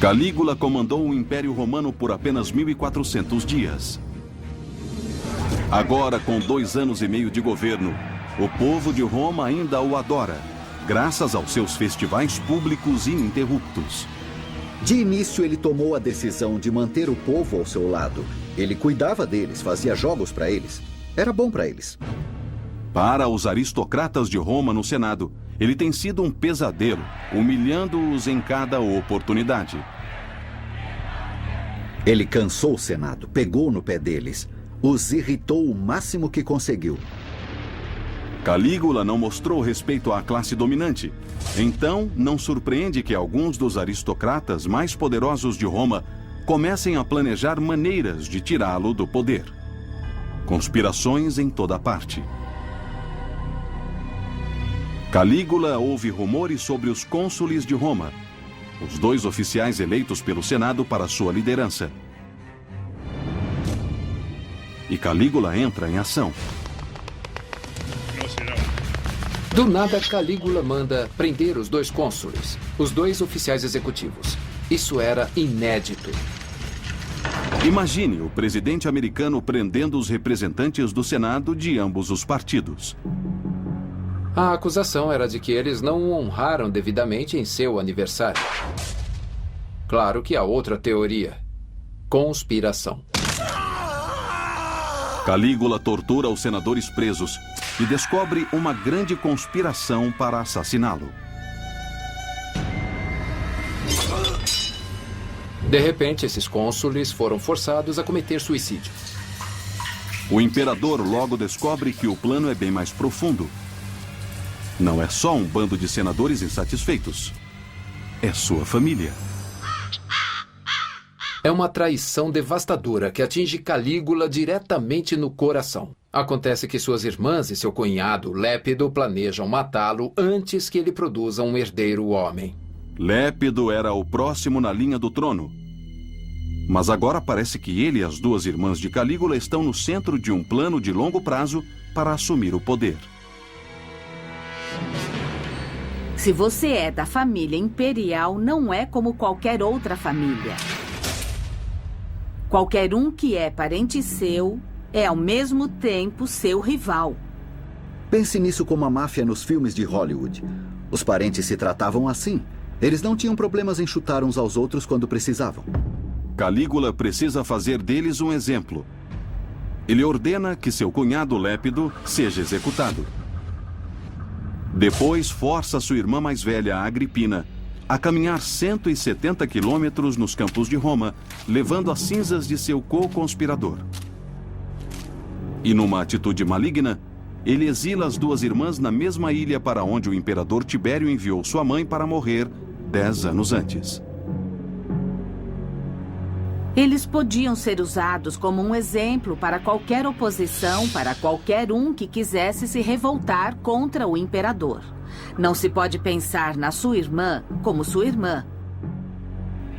Calígula comandou o Império Romano por apenas 1.400 dias. Agora, com 2 anos e meio de governo, o povo de Roma ainda o adora, graças aos seus festivais públicos ininterruptos. De início, ele tomou a decisão de manter o povo ao seu lado. Ele cuidava deles, fazia jogos para eles. Era bom para eles. Para os aristocratas de Roma no Senado, ele tem sido um pesadelo, humilhando-os em cada oportunidade. Ele cansou o Senado, pegou no pé deles, os irritou o máximo que conseguiu. Calígula não mostrou respeito à classe dominante. Então, não surpreende que alguns dos aristocratas mais poderosos de Roma comecem a planejar maneiras de tirá-lo do poder. Conspirações em toda parte. Calígula ouve rumores sobre os cônsules de Roma, os 2 oficiais eleitos pelo Senado para sua liderança. E Calígula entra em ação. Do nada, Calígula manda prender os 2 cônsules, os 2 oficiais executivos. Isso era inédito. Imagine o presidente americano prendendo os representantes do Senado de ambos os partidos. A acusação era de que eles não o honraram devidamente em seu aniversário. Claro que há outra teoria: conspiração. Calígula tortura os senadores presos e descobre uma grande conspiração para assassiná-lo. De repente, esses cônsules foram forçados a cometer suicídio. O imperador logo descobre que o plano é bem mais profundo. Não é só um bando de senadores insatisfeitos. É sua família. É uma traição devastadora que atinge Calígula diretamente no coração. Acontece que suas irmãs e seu cunhado, Lépido, planejam matá-lo antes que ele produza um herdeiro homem. Lépido era o próximo na linha do trono. Mas agora parece que ele e as 2 irmãs de Calígula estão no centro de um plano de longo prazo para assumir o poder. Se você é da família imperial, não é como qualquer outra família. Qualquer um que é parente seu é ao mesmo tempo seu rival. Pense nisso como a máfia nos filmes de Hollywood. Os parentes se tratavam assim. Eles não tinham problemas em chutar uns aos outros quando precisavam. Calígula precisa fazer deles um exemplo. Ele ordena que seu cunhado Lépido seja executado. Depois força sua irmã mais velha, Agripina, a caminhar 170 quilômetros nos campos de Roma, levando as cinzas de seu co-conspirador. E numa atitude maligna, ele exila as 2 irmãs na mesma ilha para onde o imperador Tibério enviou sua mãe para morrer 10 anos antes. Eles podiam ser usados como um exemplo para qualquer oposição, para qualquer um que quisesse se revoltar contra o imperador. Não se pode pensar na sua irmã como sua irmã.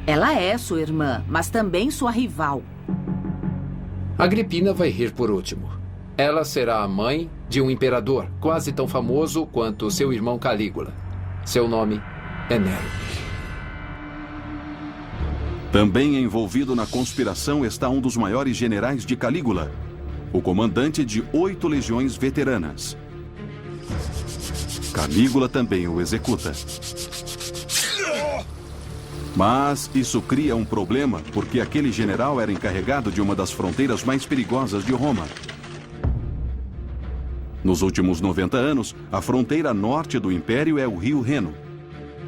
Ela é sua irmã, mas também sua rival. Agripina vai rir por último. Ela será a mãe de um imperador quase tão famoso quanto seu irmão Calígula. Seu nome é Nero. Também envolvido na conspiração está um dos maiores generais de Calígula, o comandante de 8 legiões veteranas. Calígula também o executa. Mas isso cria um problema, porque aquele general era encarregado de uma das fronteiras mais perigosas de Roma. Nos últimos 90 anos, a fronteira norte do Império é o rio Reno.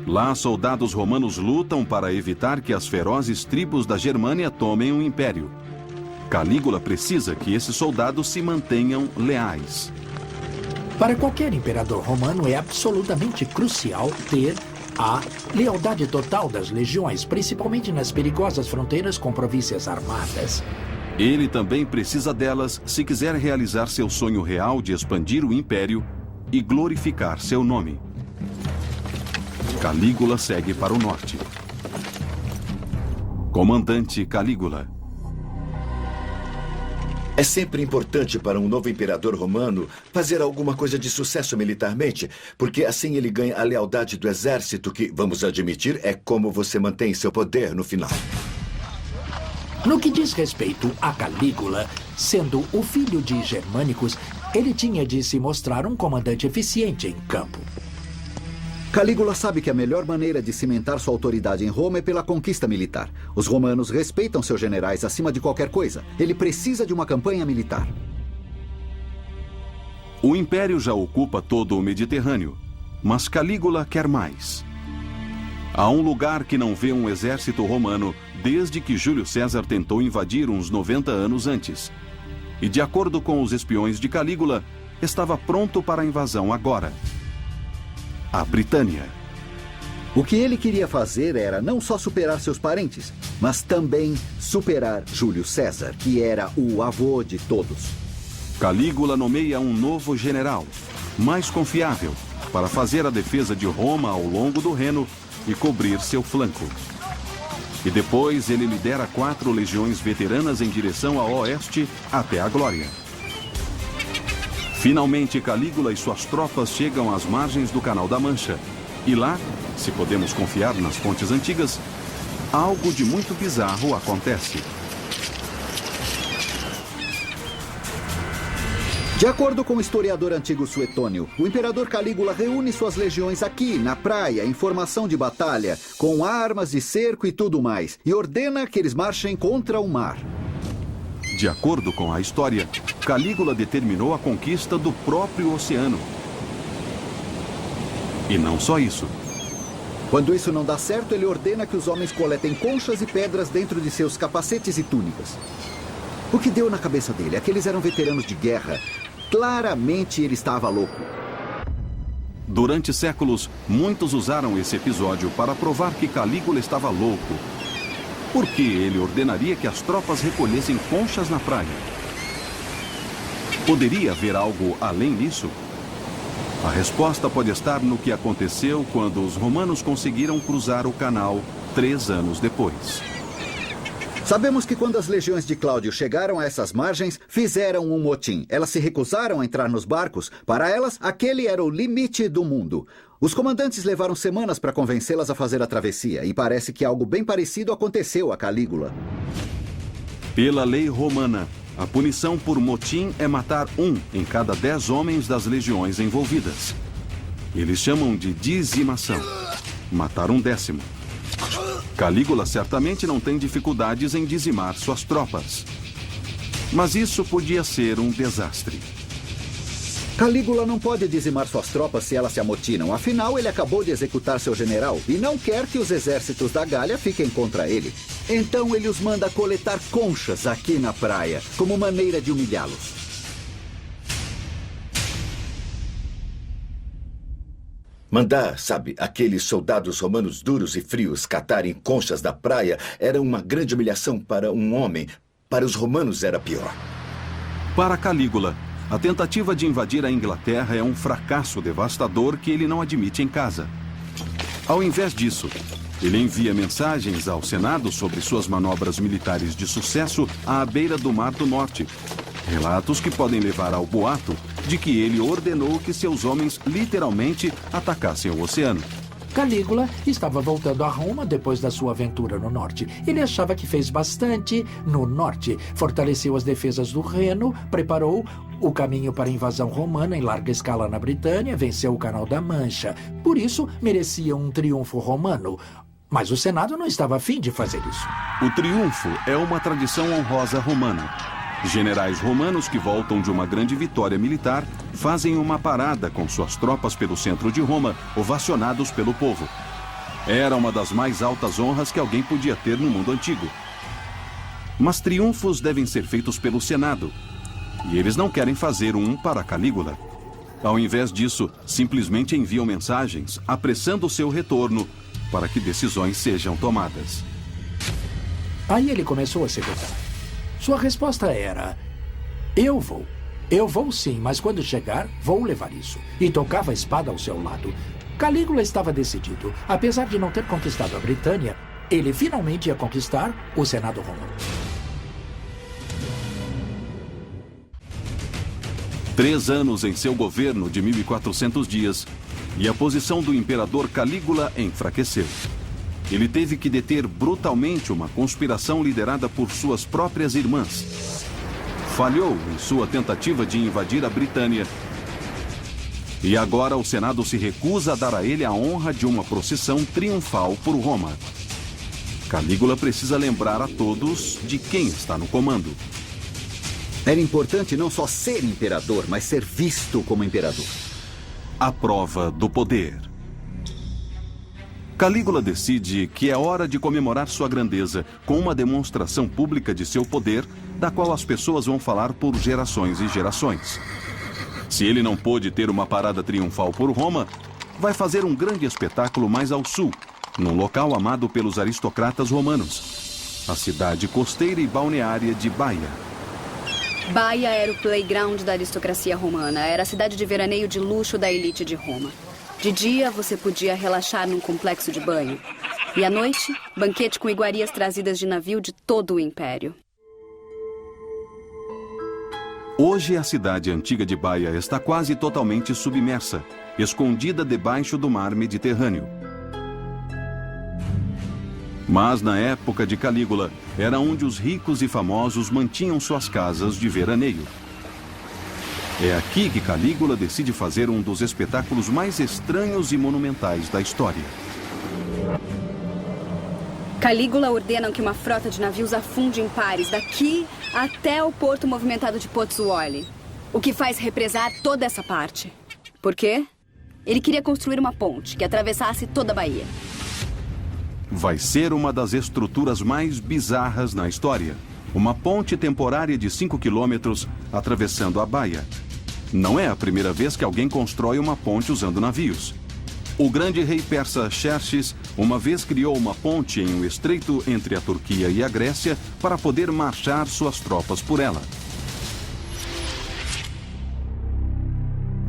Lá, soldados romanos lutam para evitar que as ferozes tribos da Germânia tomem o Império. Calígula precisa que esses soldados se mantenham leais. Para qualquer imperador romano é absolutamente crucial ter a lealdade total das legiões, principalmente nas perigosas fronteiras com províncias armadas. Ele também precisa delas se quiser realizar seu sonho real de expandir o Império e glorificar seu nome. Calígula segue para o norte. Comandante Calígula. É sempre importante para um novo imperador romano fazer alguma coisa de sucesso militarmente, porque assim ele ganha a lealdade do exército, que, vamos admitir, é como você mantém seu poder no final. No que diz respeito a Calígula, sendo o filho de Germânicos, ele tinha de se mostrar um comandante eficiente em campo. Calígula sabe que a melhor maneira de cimentar sua autoridade em Roma é pela conquista militar. Os romanos respeitam seus generais acima de qualquer coisa. Ele precisa de uma campanha militar. O Império já ocupa todo o Mediterrâneo, mas Calígula quer mais. Há um lugar que não vê um exército romano desde que Júlio César tentou invadir uns 90 anos antes. E, de acordo com os espiões de Calígula, estava pronto para a invasão agora. A Britânia. O que ele queria fazer era não só superar seus parentes, mas também superar Júlio César, que era o avô de todos. Calígula nomeia um novo general, mais confiável, para fazer a defesa de Roma ao longo do Reno e cobrir seu flanco. E depois ele lidera 4 legiões veteranas em direção a oeste até a glória. Finalmente, Calígula e suas tropas chegam às margens do Canal da Mancha. E lá, se podemos confiar nas fontes antigas, algo de muito bizarro acontece. De acordo com o historiador antigo Suetônio, o imperador Calígula reúne suas legiões aqui, na praia, em formação de batalha, com armas de cerco e tudo mais, e ordena que eles marchem contra o mar. De acordo com a história, Calígula determinou a conquista do próprio oceano. E não só isso. Quando isso não dá certo, ele ordena que os homens coletem conchas e pedras dentro de seus capacetes e túnicas. O que deu na cabeça dele? Aqueles eram veteranos de guerra. Claramente ele estava louco. Durante séculos, muitos usaram esse episódio para provar que Calígula estava louco. Por que ele ordenaria que as tropas recolhessem conchas na praia? Poderia haver algo além disso? A resposta pode estar no que aconteceu quando os romanos conseguiram cruzar o canal 3 anos depois. Sabemos que quando as legiões de Cláudio chegaram a essas margens, fizeram um motim. Elas se recusaram a entrar nos barcos. Para elas, aquele era o limite do mundo. Os comandantes levaram semanas para convencê-las a fazer a travessia, e parece que algo bem parecido aconteceu a Calígula. Pela lei romana, a punição por motim é matar 1 em cada 10 homens das legiões envolvidas. Eles chamam de dizimação. Matar 1/10. Calígula certamente não tem dificuldades em dizimar suas tropas. Mas isso podia ser um desastre. Calígula não pode dizimar suas tropas se elas se amotinam. Afinal, ele acabou de executar seu general e não quer que os exércitos da Gália fiquem contra ele. Então ele os manda coletar conchas aqui na praia, como maneira de humilhá-los. Mandar, sabe, aqueles soldados romanos duros e frios catarem conchas da praia era uma grande humilhação para um homem. Para os romanos era pior. Para Calígula, a tentativa de invadir a Inglaterra é um fracasso devastador que ele não admite em casa. Ao invés disso, ele envia mensagens ao Senado sobre suas manobras militares de sucesso à beira do Mar do Norte. Relatos que podem levar ao boato de que ele ordenou que seus homens literalmente atacassem o oceano. Calígula estava voltando a Roma depois da sua aventura no norte. Ele achava que fez bastante no norte. Fortaleceu as defesas do Reno, preparou o caminho para a invasão romana em larga escala na Britânia, venceu o Canal da Mancha. Por isso, merecia um triunfo romano. Mas o Senado não estava afim de fazer isso. O triunfo é uma tradição honrosa romana. Generais romanos que voltam de uma grande vitória militar fazem uma parada com suas tropas pelo centro de Roma, ovacionados pelo povo. Era uma das mais altas honras que alguém podia ter no mundo antigo. Mas triunfos devem ser feitos pelo Senado. E eles não querem fazer um para Calígula. Ao invés disso, simplesmente enviam mensagens apressando seu retorno para que decisões sejam tomadas. Aí ele começou a se irritar. Sua resposta era: eu vou sim, mas quando chegar, vou levar isso. E tocava a espada ao seu lado. Calígula estava decidido. Apesar de não ter conquistado a Britânia, ele finalmente ia conquistar o Senado romano. 3 anos em seu governo de 1400 dias, e a posição do imperador Calígula enfraqueceu. ele teve que deter brutalmente uma conspiração liderada por suas próprias irmãs. Falhou em sua tentativa de invadir a Britânia. E agora o Senado se recusa a dar a ele a honra de uma procissão triunfal por Roma. Calígula precisa lembrar a todos de quem está no comando. Era importante não só ser imperador, mas ser visto como imperador. A prova do poder. Calígula decide que é hora de comemorar sua grandeza com uma demonstração pública de seu poder, da qual as pessoas vão falar por gerações e gerações. Se ele não pôde ter uma parada triunfal por Roma, vai fazer um grande espetáculo mais ao sul, num local amado pelos aristocratas romanos, a cidade costeira e balneária de Baia. Baia era o playground da aristocracia romana. Era a cidade de veraneio de luxo da elite de Roma. De dia, você podia relaxar num complexo de banho. E à noite, banquete com iguarias trazidas de navio de todo o império. Hoje, a cidade antiga de Baia está quase totalmente submersa, escondida debaixo do mar Mediterrâneo. Mas na época de Calígula, era onde os ricos e famosos mantinham suas casas de veraneio. É aqui que Calígula decide fazer um dos espetáculos mais estranhos e monumentais da história. Calígula ordena que uma frota de navios afunde em pares daqui até o porto movimentado de Pozzuoli, o que faz represar toda essa parte. Por quê? Ele queria construir uma ponte que atravessasse toda a Baía. Vai ser uma das estruturas mais bizarras na história. Uma ponte temporária de 5 quilômetros atravessando a Baia. Não é a primeira vez que alguém constrói uma ponte usando navios. O grande rei persa Xerxes uma vez criou uma ponte em um estreito entre a Turquia e a Grécia para poder marchar suas tropas por ela.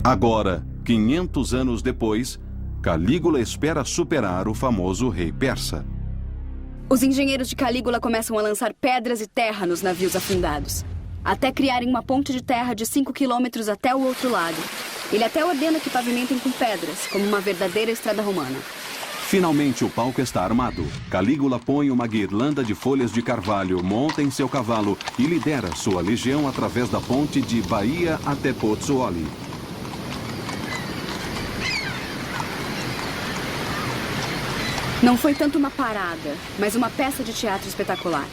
Agora, 500 anos depois, Calígula espera superar o famoso rei persa. Os engenheiros de Calígula começam a lançar pedras e terra nos navios afundados, até criarem uma ponte de terra de 5 quilômetros até o outro lado. Ele até ordena que pavimentem com pedras, como uma verdadeira estrada romana. Finalmente o palco está armado. Calígula põe uma guirlanda de folhas de carvalho, monta em seu cavalo e lidera sua legião através da ponte de Baia até Pozzuoli. Não foi tanto uma parada, mas uma peça de teatro espetacular.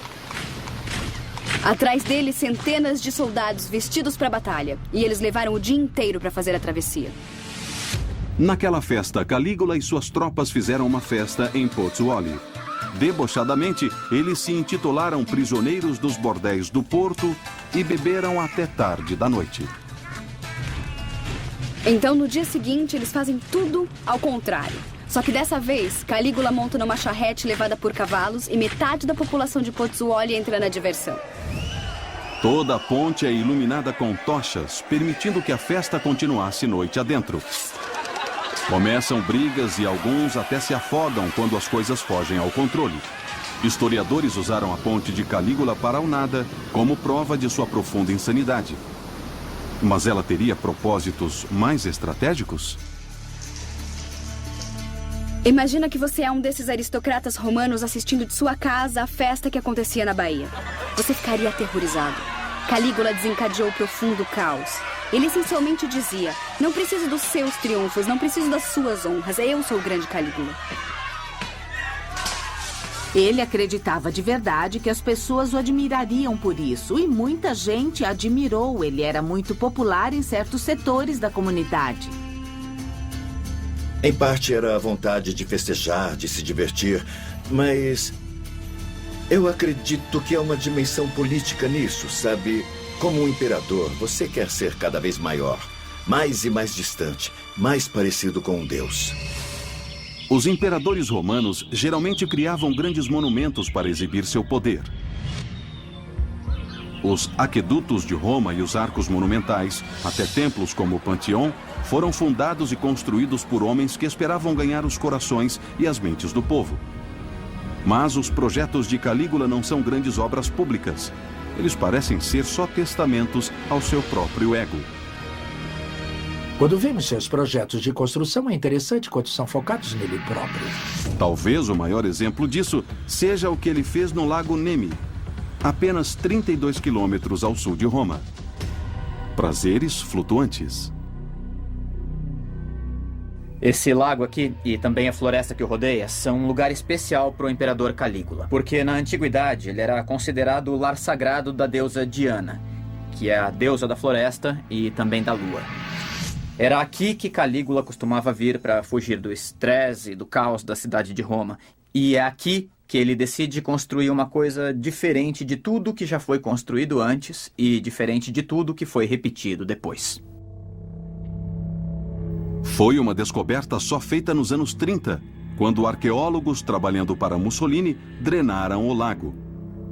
Atrás dele, centenas de soldados vestidos para a batalha. E eles levaram o dia inteiro para fazer a travessia. Naquela festa, Calígula e suas tropas fizeram uma festa em Pozzuoli. Debochadamente, eles se intitularam prisioneiros dos bordéis do porto e beberam até tarde da noite. Então, no dia seguinte, eles fazem tudo ao contrário. Só que dessa vez, Calígula monta numa charrete levada por cavalos e metade da população de Pozzuoli entra na diversão. Toda a ponte é iluminada com tochas, permitindo que a festa continuasse noite adentro. Começam brigas e alguns até se afogam quando as coisas fogem ao controle. Historiadores usaram a ponte de Calígula para o nada como prova de sua profunda insanidade. Mas ela teria propósitos mais estratégicos? Imagina que você é um desses aristocratas romanos assistindo de sua casa a festa que acontecia na Baía. Você ficaria aterrorizado. Calígula desencadeou profundo caos. Ele essencialmente dizia: não preciso dos seus triunfos, não preciso das suas honras, eu sou o grande Calígula. Ele acreditava de verdade que as pessoas o admirariam por isso, e muita gente admirou. Ele era muito popular em certos setores da comunidade. Em parte era a vontade de festejar, de se divertir, mas eu acredito que há uma dimensão política nisso, sabe? Como um imperador, você quer ser cada vez maior, mais e mais distante, mais parecido com um deus. Os imperadores romanos geralmente criavam grandes monumentos para exibir seu poder. Os aquedutos de Roma e os arcos monumentais, até templos como o Panteão, foram fundados e construídos por homens que esperavam ganhar os corações e as mentes do povo. Mas os projetos de Calígula não são grandes obras públicas. Eles parecem ser só testamentos ao seu próprio ego. Quando vemos seus projetos de construção, é interessante quanto são focados nele próprio. Talvez o maior exemplo disso seja o que ele fez no Lago Nemi, apenas 32 quilômetros ao sul de Roma. Prazeres flutuantes. Esse lago aqui, e também a floresta que o rodeia, são um lugar especial para o imperador Calígula. Porque na antiguidade ele era considerado o lar sagrado da deusa Diana, que é a deusa da floresta e também da lua. Era aqui que Calígula costumava vir para fugir do estresse e do caos da cidade de Roma. E é aqui que ele decide construir uma coisa diferente de tudo que já foi construído antes e diferente de tudo que foi repetido depois. Foi uma descoberta só feita nos anos 30, quando arqueólogos trabalhando para Mussolini drenaram o lago.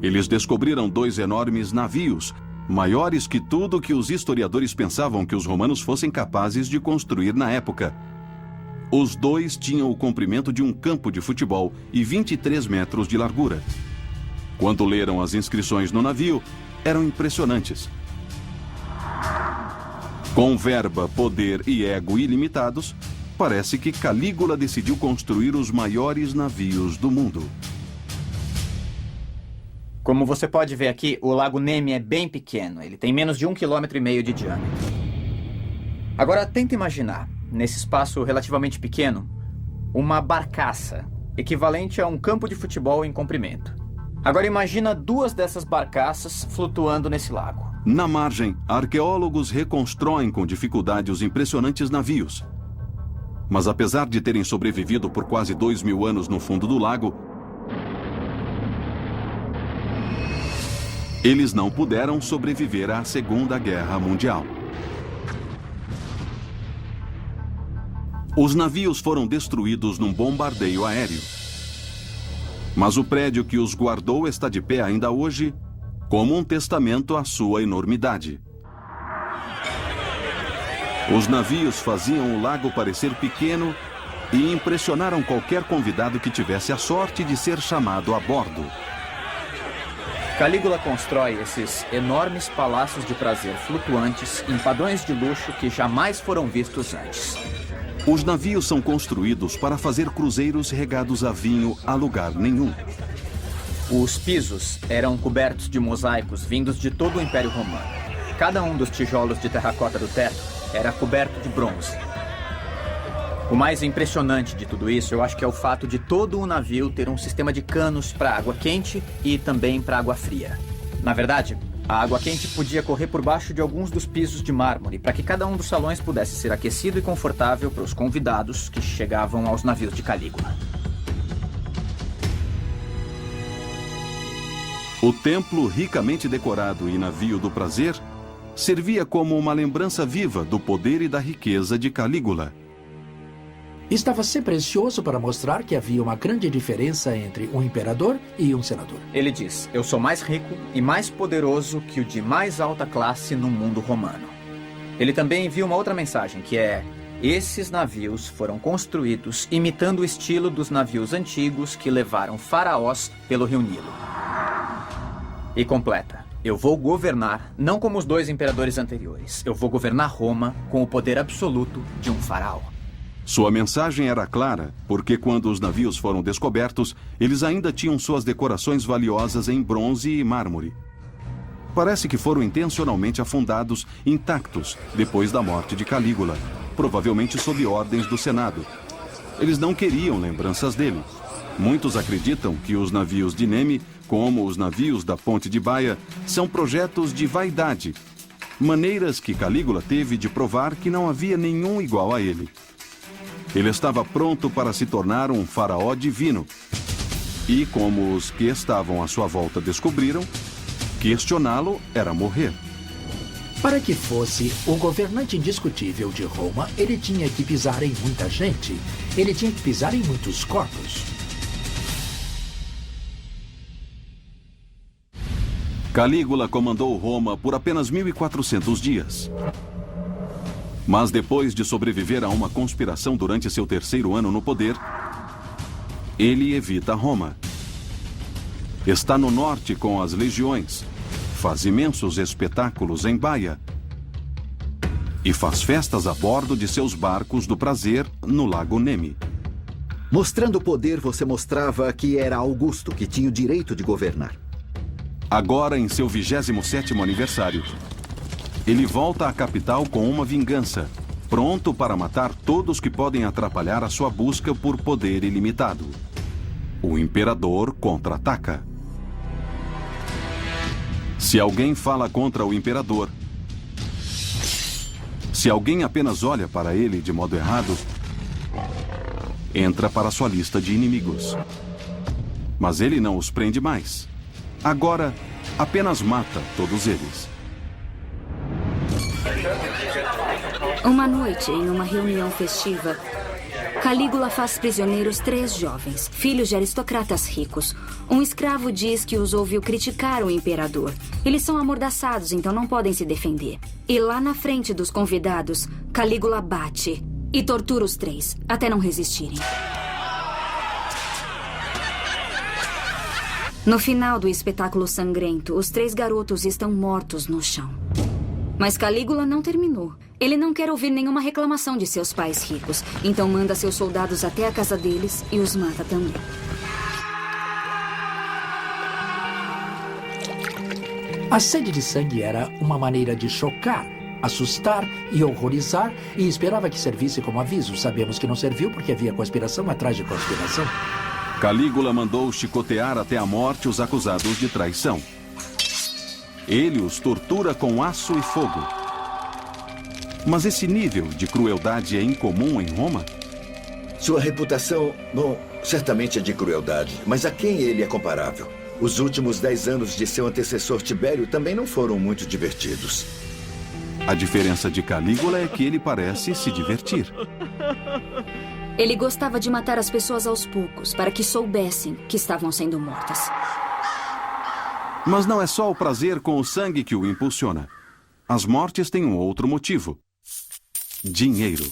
Eles descobriram 2 enormes navios, maiores que tudo que os historiadores pensavam que os romanos fossem capazes de construir na época. Os 2 tinham o comprimento de um campo de futebol e 23 metros de largura. Quando leram as inscrições no navio, eram impressionantes. Com verba, poder e ego ilimitados, parece que Calígula decidiu construir os maiores navios do mundo. Como você pode ver aqui, o Lago Nemi é bem pequeno. Ele tem menos de 1,5 km de diâmetro. Agora, tenta imaginar, nesse espaço relativamente pequeno, uma barcaça, equivalente a um campo de futebol em comprimento. Agora imagina 2 dessas barcaças flutuando nesse lago. Na margem, arqueólogos reconstroem com dificuldade os impressionantes navios. Mas apesar de terem sobrevivido por quase 2.000 anos no fundo do lago, eles não puderam sobreviver à Segunda Guerra Mundial. Os navios foram destruídos num bombardeio aéreo. Mas o prédio que os guardou está de pé ainda hoje, como um testamento à sua enormidade. Os navios faziam o lago parecer pequeno e impressionaram qualquer convidado que tivesse a sorte de ser chamado a bordo. Calígula constrói esses enormes palácios de prazer flutuantes em padrões de luxo que jamais foram vistos antes. Os navios são construídos para fazer cruzeiros regados a vinho a lugar nenhum. Os pisos eram cobertos de mosaicos vindos de todo o Império Romano. Cada um dos tijolos de terracota do teto era coberto de bronze. O mais impressionante de tudo isso, eu acho que é o fato de todo o navio ter um sistema de canos para água quente e também para água fria. Na verdade, a água quente podia correr por baixo de alguns dos pisos de mármore para que cada um dos salões pudesse ser aquecido e confortável para os convidados que chegavam aos navios de Calígula. O templo, ricamente decorado e navio do prazer, servia como uma lembrança viva do poder e da riqueza de Calígula. Estava sempre ansioso para mostrar que havia uma grande diferença entre um imperador e um senador. Ele diz: eu sou mais rico e mais poderoso que o de mais alta classe no mundo romano. Ele também envia uma outra mensagem, que é: esses navios foram construídos imitando o estilo dos navios antigos que levaram faraós pelo Rio Nilo. E completa: eu vou governar, não como os 2 imperadores anteriores. Eu vou governar Roma com o poder absoluto de um faraó. Sua mensagem era clara, porque quando os navios foram descobertos, eles ainda tinham suas decorações valiosas em bronze e mármore. Parece que foram intencionalmente afundados, intactos, depois da morte de Calígula, provavelmente sob ordens do Senado. Eles não queriam lembranças dele. Muitos acreditam que os navios de Nemi, como os navios da Ponte de Baia, são projetos de vaidade, maneiras que Calígula teve de provar que não havia nenhum igual a ele. Ele estava pronto para se tornar um faraó divino. E como os que estavam à sua volta descobriram, questioná-lo era morrer. Para que fosse o governante indiscutível de Roma, ele tinha que pisar em muita gente. Ele tinha que pisar em muitos corpos. Calígula comandou Roma por apenas 1.400 dias. Mas depois de sobreviver a uma conspiração durante seu 3º ano no poder, ele evita Roma. Está no norte com as legiões, faz imensos espetáculos em Baia. e faz festas a bordo de seus barcos do prazer no Lago Nemi. Mostrando poder, você mostrava que era Augusto que tinha o direito de governar. Agora, em seu 27º aniversário, ele volta à capital com uma vingança, pronto para matar todos que podem atrapalhar a sua busca por poder ilimitado. O imperador contra-ataca. Se alguém fala contra o imperador, se alguém apenas olha para ele de modo errado, entra para sua lista de inimigos. Mas ele não os prende mais. Agora, apenas mata todos eles. Uma noite, em uma reunião festiva, Calígula faz prisioneiros 3 jovens, filhos de aristocratas ricos. Um escravo diz que os ouviu criticar o imperador. Eles são amordaçados, então não podem se defender. E lá na frente dos convidados, Calígula bate e tortura os 3, até não resistirem. No final do espetáculo sangrento, os 3 garotos estão mortos no chão. Mas Calígula não terminou. Ele não quer ouvir nenhuma reclamação de seus pais ricos, então manda seus soldados até a casa deles e os mata também. A sede de sangue era uma maneira de chocar, assustar e horrorizar, e esperava que servisse como aviso. Sabemos que não serviu porque havia conspiração atrás de conspiração. Calígula mandou chicotear até a morte os acusados de traição. Ele os tortura com aço e fogo. Mas esse nível de crueldade é incomum em Roma? Sua reputação, bom, certamente é de crueldade, mas a quem ele é comparável? Os últimos 10 anos de seu antecessor Tibério também não foram muito divertidos. A diferença de Calígula é que ele parece se divertir. Ele gostava de matar as pessoas aos poucos, para que soubessem que estavam sendo mortas. Mas não é só o prazer com o sangue que o impulsiona. As mortes têm um outro motivo: dinheiro.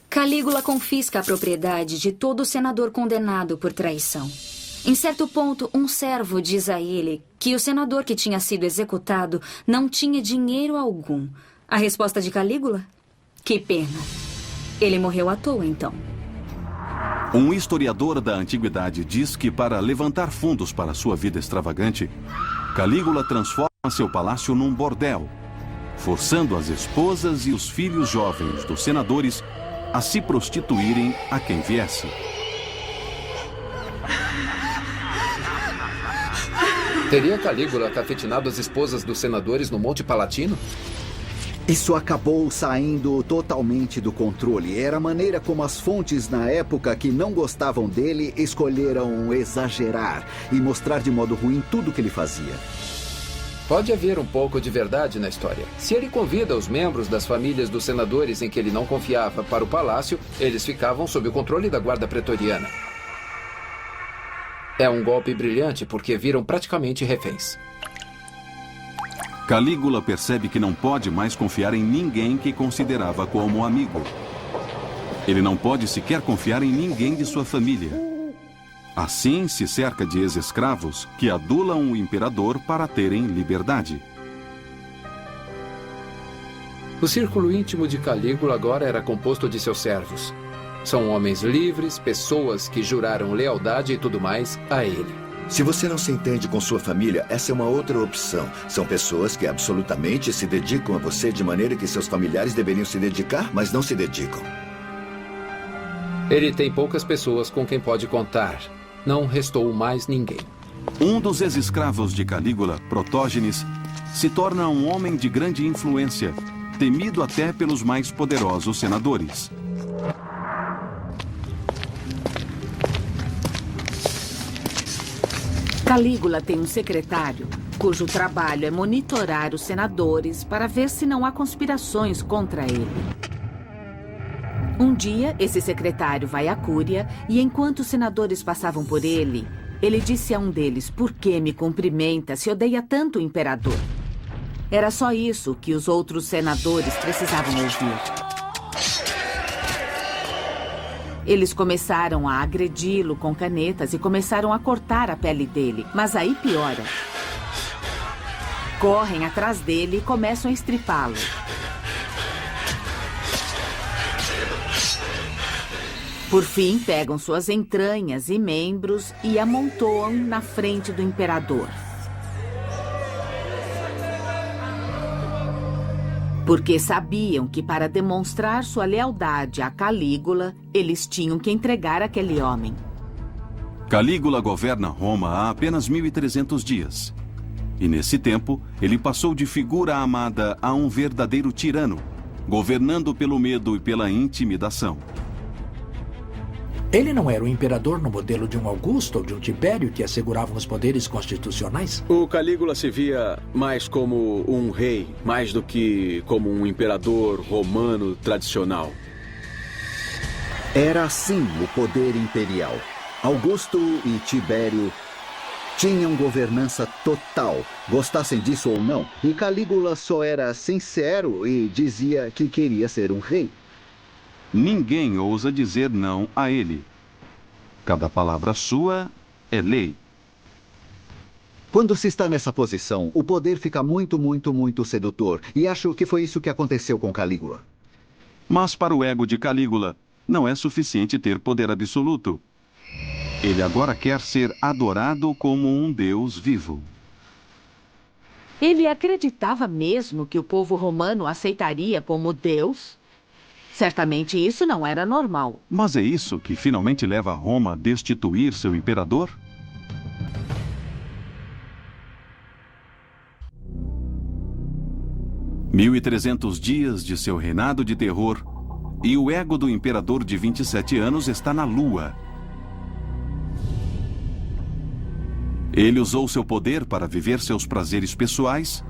Calígula confisca a propriedade de todo senador condenado por traição. Em certo ponto, um servo diz a ele que o senador que tinha sido executado não tinha dinheiro algum. A resposta de Calígula? Que pena. Ele morreu à toa, então. Um historiador da antiguidade diz que, para levantar fundos para sua vida extravagante, Calígula transforma seu palácio num bordel, forçando as esposas e os filhos jovens dos senadores a se prostituírem a quem viesse. Teria Calígula cafetinado as esposas dos senadores no Monte Palatino? Isso acabou saindo totalmente do controle. Era a maneira como as fontes na época que não gostavam dele escolheram exagerar e mostrar de modo ruim tudo que ele fazia. Pode haver um pouco de verdade na história. Se ele convida os membros das famílias dos senadores em que ele não confiava para o palácio, eles ficavam sob o controle da guarda pretoriana. É um golpe brilhante porque viram praticamente reféns. Calígula percebe que não pode mais confiar em ninguém que considerava como amigo. Ele não pode sequer confiar em ninguém de sua família. Assim, se cerca de ex-escravos que adulam o imperador para terem liberdade. O círculo íntimo de Calígula agora era composto de seus servos. São homens livres, pessoas que juraram lealdade e tudo mais a ele. Se você não se entende com sua família, essa é uma outra opção. São pessoas que absolutamente se dedicam a você de maneira que seus familiares deveriam se dedicar, mas não se dedicam. Ele tem poucas pessoas com quem pode contar. Não restou mais ninguém. Um dos ex-escravos de Calígula, Protógenes, se torna um homem de grande influência, temido até pelos mais poderosos senadores. Calígula tem um secretário cujo trabalho é monitorar os senadores para ver se não há conspirações contra ele. Um dia, esse secretário vai à Cúria e, enquanto os senadores passavam por ele, ele disse a um deles: "Por que me cumprimenta se odeia tanto o imperador?" Era só isso que os outros senadores precisavam ouvir. Eles começaram a agredi-lo com canetas e começaram a cortar a pele dele. Mas aí piora. Correm atrás dele e começam a estripá-lo. Por fim, pegam suas entranhas e membros e amontoam na frente do imperador. Porque sabiam que para demonstrar sua lealdade a Calígula, eles tinham que entregar aquele homem. Calígula governa Roma há apenas 1.300 dias. E nesse tempo, ele passou de figura amada a um verdadeiro tirano, governando pelo medo e pela intimidação. Ele não era o imperador no modelo de um Augusto ou de um Tibério que asseguravam os poderes constitucionais? O Calígula se via mais como um rei, mais do que como um imperador romano tradicional. Era assim o poder imperial. Augusto e Tibério tinham governança total, gostassem disso ou não. E Calígula só era sincero e dizia que queria ser um rei. Ninguém ousa dizer não a ele. Cada palavra sua é lei. Quando se está nessa posição, o poder fica muito sedutor. E acho que foi isso que aconteceu com Calígula. Mas para o ego de Calígula, não é suficiente ter poder absoluto. Ele agora quer ser adorado como um deus vivo. Ele acreditava mesmo que o povo romano aceitaria como deus? Certamente isso não era normal. Mas é isso que finalmente leva Roma a destituir seu imperador? (1.300 dias de seu reinado de terror) e o ego do imperador de 27 anos está na lua. Ele usou seu poder para viver seus prazeres pessoais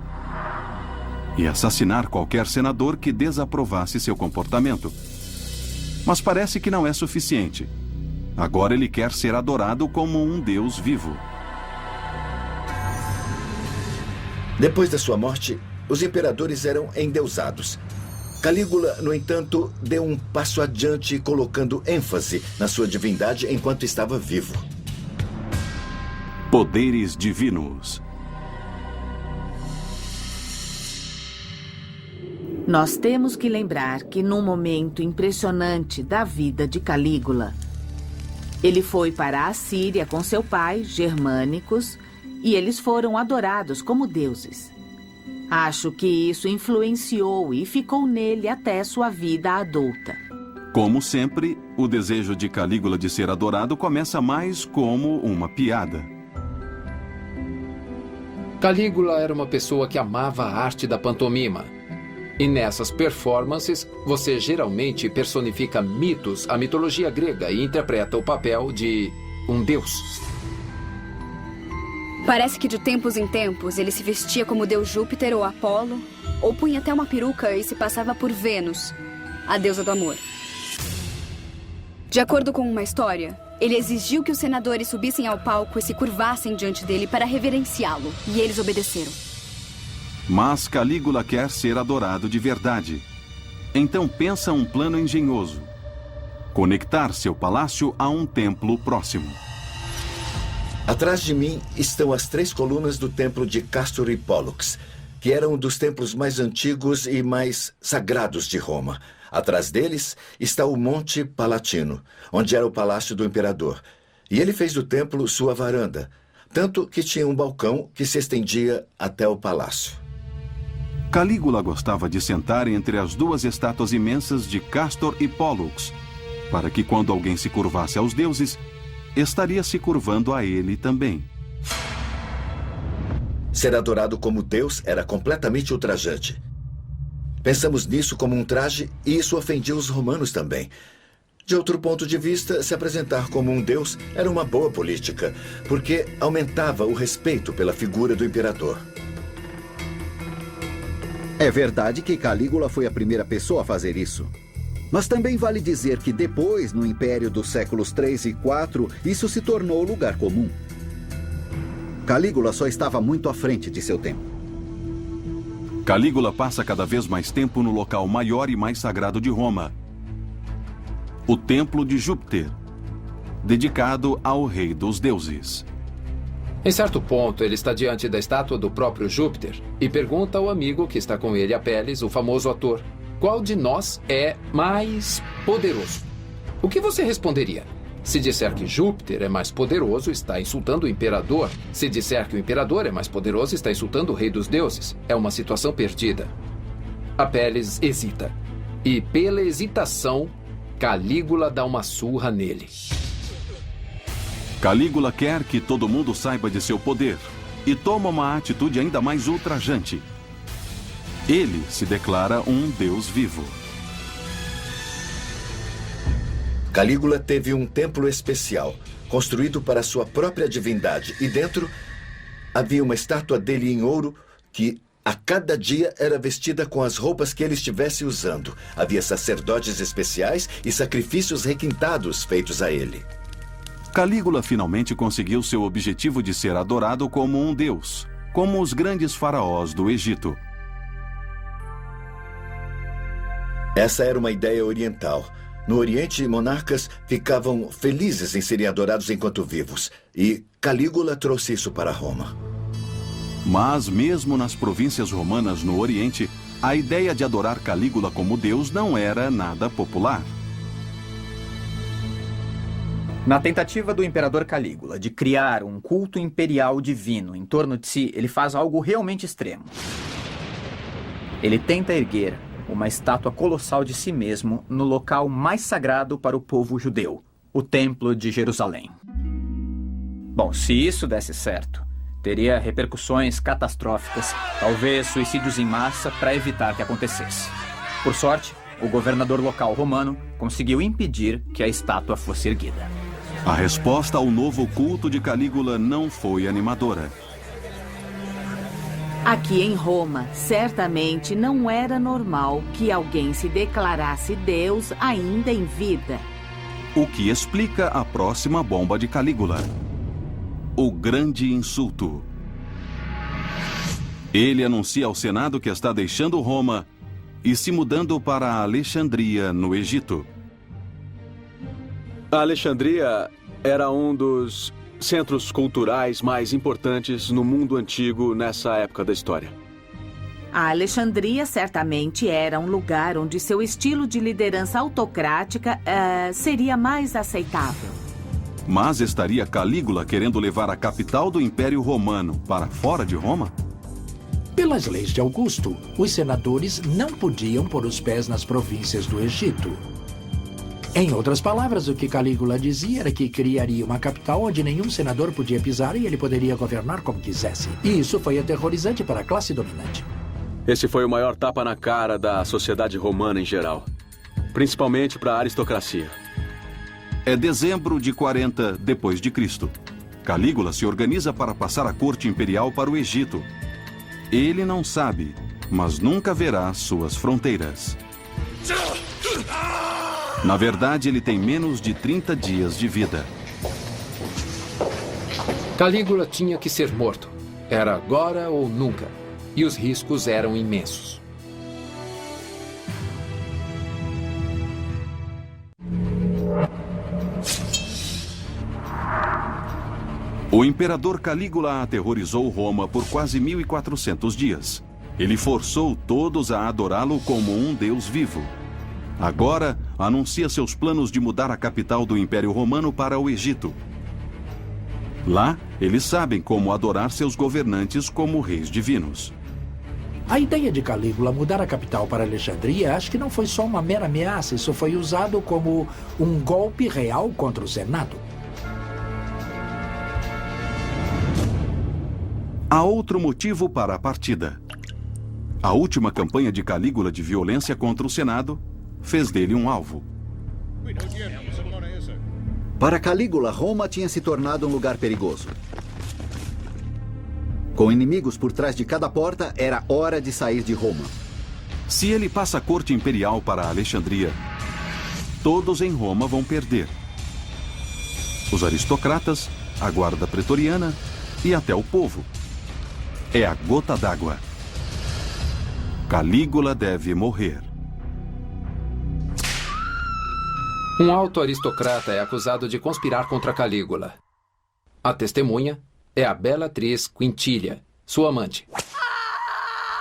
e assassinar qualquer senador que desaprovasse seu comportamento. Mas parece que não é suficiente. Agora ele quer ser adorado como um deus vivo. Depois da sua morte, os imperadores eram endeusados. Calígula, no entanto, deu um passo adiante, colocando ênfase na sua divindade enquanto estava vivo. Poderes divinos. Nós temos que lembrar que num momento impressionante da vida de Calígula, ele foi para a Síria com seu pai, Germânicos, e eles foram adorados como deuses. Acho que isso influenciou e ficou nele até sua vida adulta. Como sempre, o desejo de Calígula de ser adorado começa mais como uma piada. Calígula era uma pessoa que amava a arte da pantomima. E nessas performances, você geralmente personifica mitos, a mitologia grega, e interpreta o papel de um deus. Parece que de tempos em tempos ele se vestia como deus Júpiter ou Apolo, ou punha até uma peruca e se passava por Vênus, a deusa do amor. De acordo com uma história, ele exigiu que os senadores subissem ao palco e se curvassem diante dele para reverenciá-lo, e eles obedeceram. Mas Calígula quer ser adorado de verdade. Então pensa um plano engenhoso: conectar seu palácio a um templo próximo. Atrás de mim estão as 3 colunas do templo de Castor e Pollux, que era um dos templos mais antigos e mais sagrados de Roma. Atrás deles está o Monte Palatino, onde era o palácio do imperador. E ele fez do templo sua varanda, tanto que tinha um balcão que se estendia até o palácio. Calígula gostava de sentar entre as 2 estátuas imensas de Castor e Pollux, para que quando alguém se curvasse aos deuses, estaria se curvando a ele também. Ser adorado como Deus era completamente ultrajante. Pensamos nisso como um traje e isso ofendia os romanos também. De outro ponto de vista, se apresentar como um deus era uma boa política, porque aumentava o respeito pela figura do imperador. É verdade que Calígula foi a primeira pessoa a fazer isso. Mas também vale dizer que depois, no Império dos séculos 3 e 4, isso se tornou lugar comum. Calígula só estava muito à frente de seu tempo. Calígula passa cada vez mais tempo no local maior e mais sagrado de Roma, o Templo de Júpiter, dedicado ao rei dos deuses. Em certo ponto, ele está diante da estátua do próprio Júpiter e pergunta ao amigo que está com ele a Peles, o famoso ator, qual de nós é mais poderoso? O que você responderia? Se disser que Júpiter é mais poderoso, está insultando o imperador. Se disser que o imperador é mais poderoso, está insultando o rei dos deuses. É uma situação perdida. Apelles hesita. E pela hesitação, Calígula dá uma surra nele. Calígula quer que todo mundo saiba de seu poder e toma uma atitude ainda mais ultrajante. Ele se declara um deus vivo. Calígula teve um templo especial, construído para sua própria divindade, e dentro havia uma estátua dele em ouro que a cada dia era vestida com as roupas que ele estivesse usando. Havia sacerdotes especiais e sacrifícios requintados feitos a ele. Calígula finalmente conseguiu seu objetivo de ser adorado como um deus, como os grandes faraós do Egito. Essa era uma ideia oriental. No Oriente, monarcas ficavam felizes em serem adorados enquanto vivos, e Calígula trouxe isso para Roma. Mas mesmo nas províncias romanas no Oriente, a ideia de adorar Calígula como deus não era nada popular. Na tentativa do imperador Calígula de criar um culto imperial divino em torno de si, ele faz algo realmente extremo. Ele tenta erguer uma estátua colossal de si mesmo no local mais sagrado para o povo judeu, o Templo de Jerusalém. Bom, se isso desse certo, teria repercussões catastróficas, talvez suicídios em massa para evitar que acontecesse. Por sorte, o governador local romano conseguiu impedir que a estátua fosse erguida. A resposta ao novo culto de Calígula não foi animadora. Aqui em Roma, certamente não era normal que alguém se declarasse Deus ainda em vida. O que explica a próxima bomba de Calígula: o grande insulto. Ele anuncia ao Senado que está deixando Roma e se mudando para Alexandria, no Egito. A Alexandria era um dos centros culturais mais importantes no mundo antigo nessa época da história. A Alexandria certamente era um lugar onde seu estilo de liderança autocrática seria mais aceitável. Mas estaria Calígula querendo levar a capital do Império Romano para fora de Roma? Pelas leis de Augusto, os senadores não podiam pôr os pés nas províncias do Egito. Em outras palavras, o que Calígula dizia era que criaria uma capital onde nenhum senador podia pisar e ele poderia governar como quisesse. E isso foi aterrorizante para a classe dominante. Esse foi o maior tapa na cara da sociedade romana em geral, principalmente para a aristocracia. É dezembro de 40 depois de Cristo. Calígula se organiza para passar a corte imperial para o Egito. Ele não sabe, mas nunca verá suas fronteiras. Na verdade, ele tem menos de 30 dias de vida. Calígula tinha que ser morto. Era agora ou nunca. E os riscos eram imensos. O imperador Calígula aterrorizou Roma por quase 1.400 dias. Ele forçou todos a adorá-lo como um deus vivo. Agora, anuncia seus planos de mudar a capital do Império Romano para o Egito. Lá, eles sabem como adorar seus governantes como reis divinos. A ideia de Calígula mudar a capital para Alexandria acho que não foi só uma mera ameaça, isso foi usado como um golpe real contra o Senado. Há outro motivo para a partida. A última campanha de Calígula de violência contra o Senado fez dele um alvo. Para Calígula, Roma tinha se tornado um lugar perigoso. Com inimigos por trás de cada porta, era hora de sair de Roma. Se ele passa a corte imperial para Alexandria, todos em Roma vão perder. Os aristocratas, a guarda pretoriana e até o povo. É a gota d'água. Calígula deve morrer. Um alto aristocrata é acusado de conspirar contra Calígula. A testemunha é a bela atriz Quintilia, sua amante.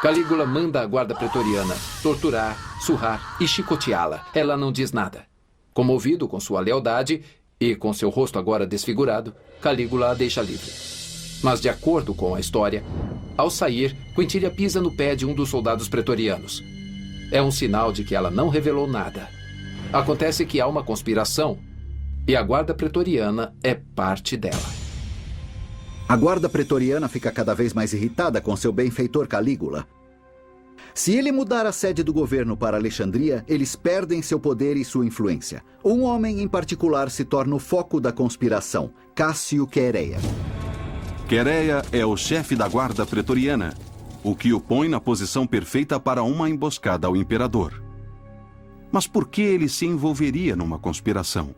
Calígula manda a guarda pretoriana torturar, surrar e chicoteá-la. Ela não diz nada. Comovido com sua lealdade e com seu rosto agora desfigurado, Calígula a deixa livre. Mas, de acordo com a história, ao sair, Quintilia pisa no pé de um dos soldados pretorianos. É um sinal de que ela não revelou nada. Acontece que há uma conspiração e a guarda pretoriana é parte dela. A guarda pretoriana fica cada vez mais irritada com seu benfeitor Calígula. Se ele mudar a sede do governo para Alexandria, eles perdem seu poder e sua influência. Um homem em particular se torna o foco da conspiração, Cássio Quereia. Quereia é o chefe da guarda pretoriana, o que o põe na posição perfeita para uma emboscada ao imperador. Mas por que ele se envolveria numa conspiração?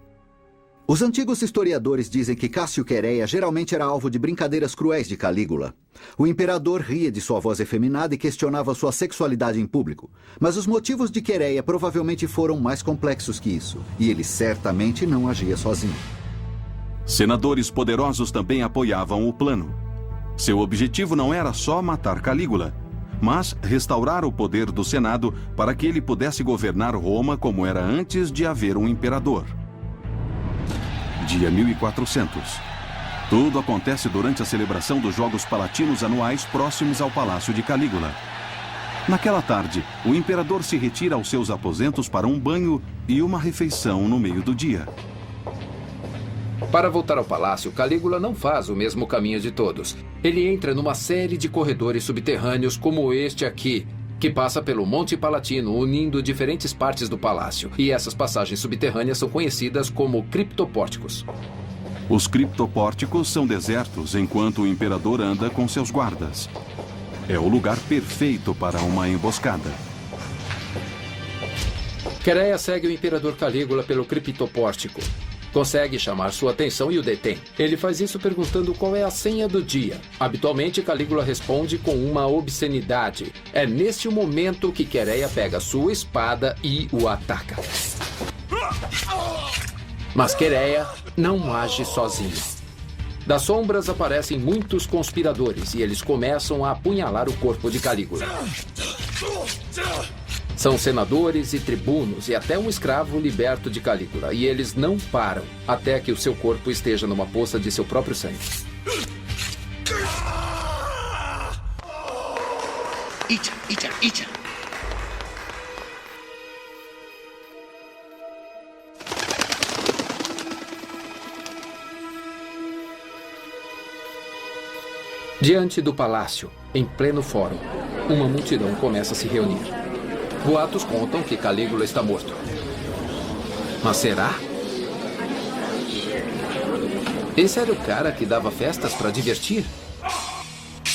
Os antigos historiadores dizem que Cássio Quereia geralmente era alvo de brincadeiras cruéis de Calígula. O imperador ria de sua voz efeminada e questionava sua sexualidade em público. Mas os motivos de Quereia provavelmente foram mais complexos que isso, e ele certamente não agia sozinho. Senadores poderosos também apoiavam o plano. Seu objetivo não era só matar Calígula, mas restaurar o poder do Senado para que ele pudesse governar Roma como era antes de haver um imperador. Dia 1400. Tudo acontece durante a celebração dos Jogos Palatinos anuais próximos ao Palácio de Calígula. Naquela tarde, o imperador se retira aos seus aposentos para um banho e uma refeição no meio do dia. Para voltar ao palácio, Calígula não faz o mesmo caminho de todos. Ele entra numa série de corredores subterrâneos como este aqui, que passa pelo Monte Palatino, unindo diferentes partes do palácio. E essas passagens subterrâneas são conhecidas como criptopórticos. Os criptopórticos são desertos enquanto o imperador anda com seus guardas. É o lugar perfeito para uma emboscada. Quereia segue o imperador Calígula pelo criptopórtico. Consegue chamar sua atenção e o detém. Ele faz isso perguntando qual é a senha do dia. Habitualmente, Calígula responde com uma obscenidade. É neste momento que Quereia pega sua espada e o ataca. Mas Quereia não age sozinho. Das sombras aparecem muitos conspiradores e eles começam a apunhalar o corpo de Calígula. São senadores e tribunos e até um escravo liberto de Calígula. E eles não param até que o seu corpo esteja numa poça de seu próprio sangue. Ita. Diante do palácio, em pleno fórum, uma multidão começa a se reunir. Boatos contam que Calígula está morto. Mas será? Esse era o cara que dava festas para divertir?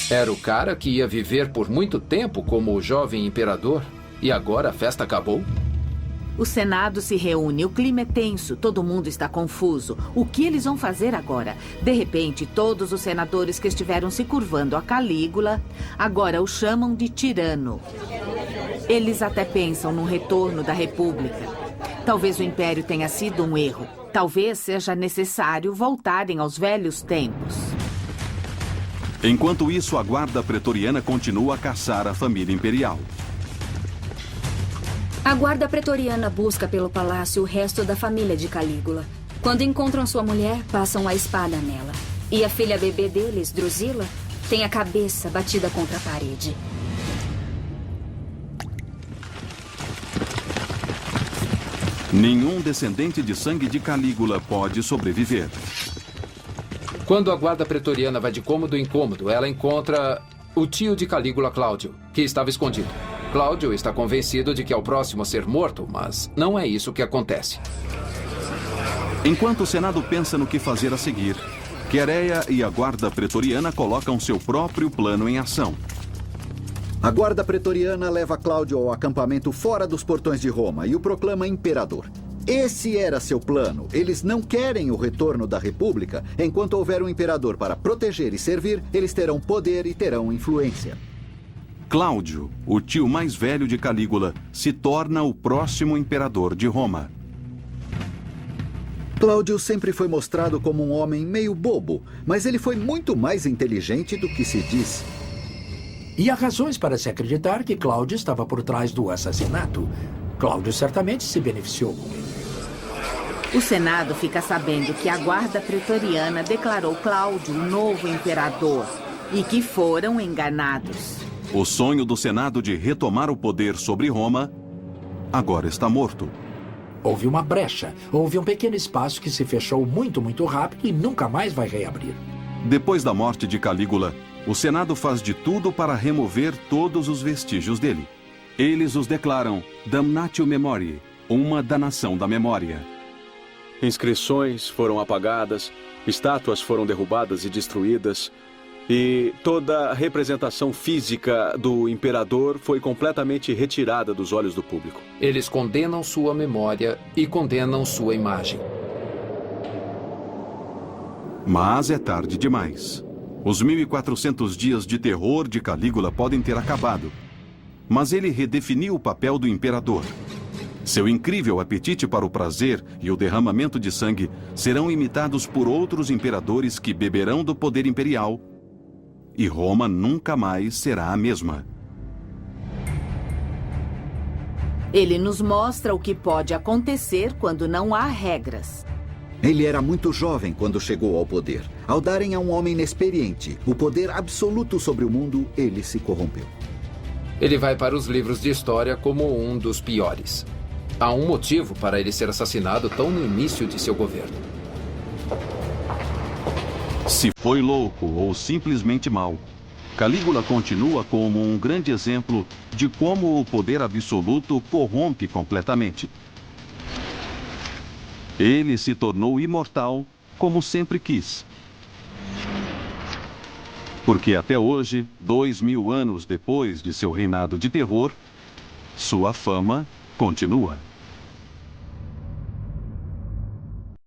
Era o cara que ia viver por muito tempo como o jovem imperador e agora a festa acabou? O Senado se reúne, o clima é tenso, todo mundo está confuso. O que eles vão fazer agora? De repente, todos os senadores que estiveram se curvando a Calígula agora o chamam de tirano. Eles até pensam no retorno da República. Talvez o Império tenha sido um erro. Talvez seja necessário voltarem aos velhos tempos. Enquanto isso, a guarda pretoriana continua a caçar a família imperial. A guarda pretoriana busca pelo palácio o resto da família de Calígula. Quando encontram sua mulher, passam a espada nela. E a filha bebê deles, Drusila, tem a cabeça batida contra a parede. Nenhum descendente de sangue de Calígula pode sobreviver. Quando a guarda pretoriana vai de cômodo em cômodo, ela encontra o tio de Calígula, Cláudio, que estava escondido. Cláudio está convencido de que é o próximo a ser morto, mas não é isso que acontece. Enquanto o Senado pensa no que fazer a seguir, Quereia e a guarda pretoriana colocam seu próprio plano em ação. A guarda pretoriana leva Cláudio ao acampamento fora dos portões de Roma e o proclama imperador. Esse era seu plano. Eles não querem o retorno da República. Enquanto houver um imperador para proteger e servir, eles terão poder e terão influência. Cláudio, o tio mais velho de Calígula, se torna o próximo imperador de Roma. Cláudio sempre foi mostrado como um homem meio bobo, mas ele foi muito mais inteligente do que se diz. E há razões para se acreditar que Cláudio estava por trás do assassinato. Cláudio certamente se beneficiou com ele. O Senado fica sabendo que a guarda pretoriana declarou Cláudio o novo imperador e que foram enganados. O sonho do Senado de retomar o poder sobre Roma agora está morto. Houve uma brecha, houve um pequeno espaço que se fechou muito, muito rápido e nunca mais vai reabrir. Depois da morte de Calígula, o Senado faz de tudo para remover todos os vestígios dele. Eles os declaram damnatio memoriae, uma danação da memória. Inscrições foram apagadas, estátuas foram derrubadas e destruídas, e toda a representação física do imperador foi completamente retirada dos olhos do público. Eles condenam sua memória e condenam sua imagem. Mas é tarde demais. Os 1400 dias de terror de Calígula podem ter acabado. Mas ele redefiniu o papel do imperador. Seu incrível apetite para o prazer e o derramamento de sangue serão imitados por outros imperadores que beberão do poder imperial, e Roma nunca mais será a mesma. Ele nos mostra o que pode acontecer quando não há regras. Ele era muito jovem quando chegou ao poder. Ao darem a um homem inexperiente o poder absoluto sobre o mundo, ele se corrompeu. Ele vai para os livros de história como um dos piores. Há um motivo para ele ser assassinado tão no início de seu governo. Se foi louco ou simplesmente mau, Calígula continua como um grande exemplo de como o poder absoluto corrompe completamente. Ele se tornou imortal como sempre quis. Porque até hoje, 2000 anos depois de seu reinado de terror, sua fama continua.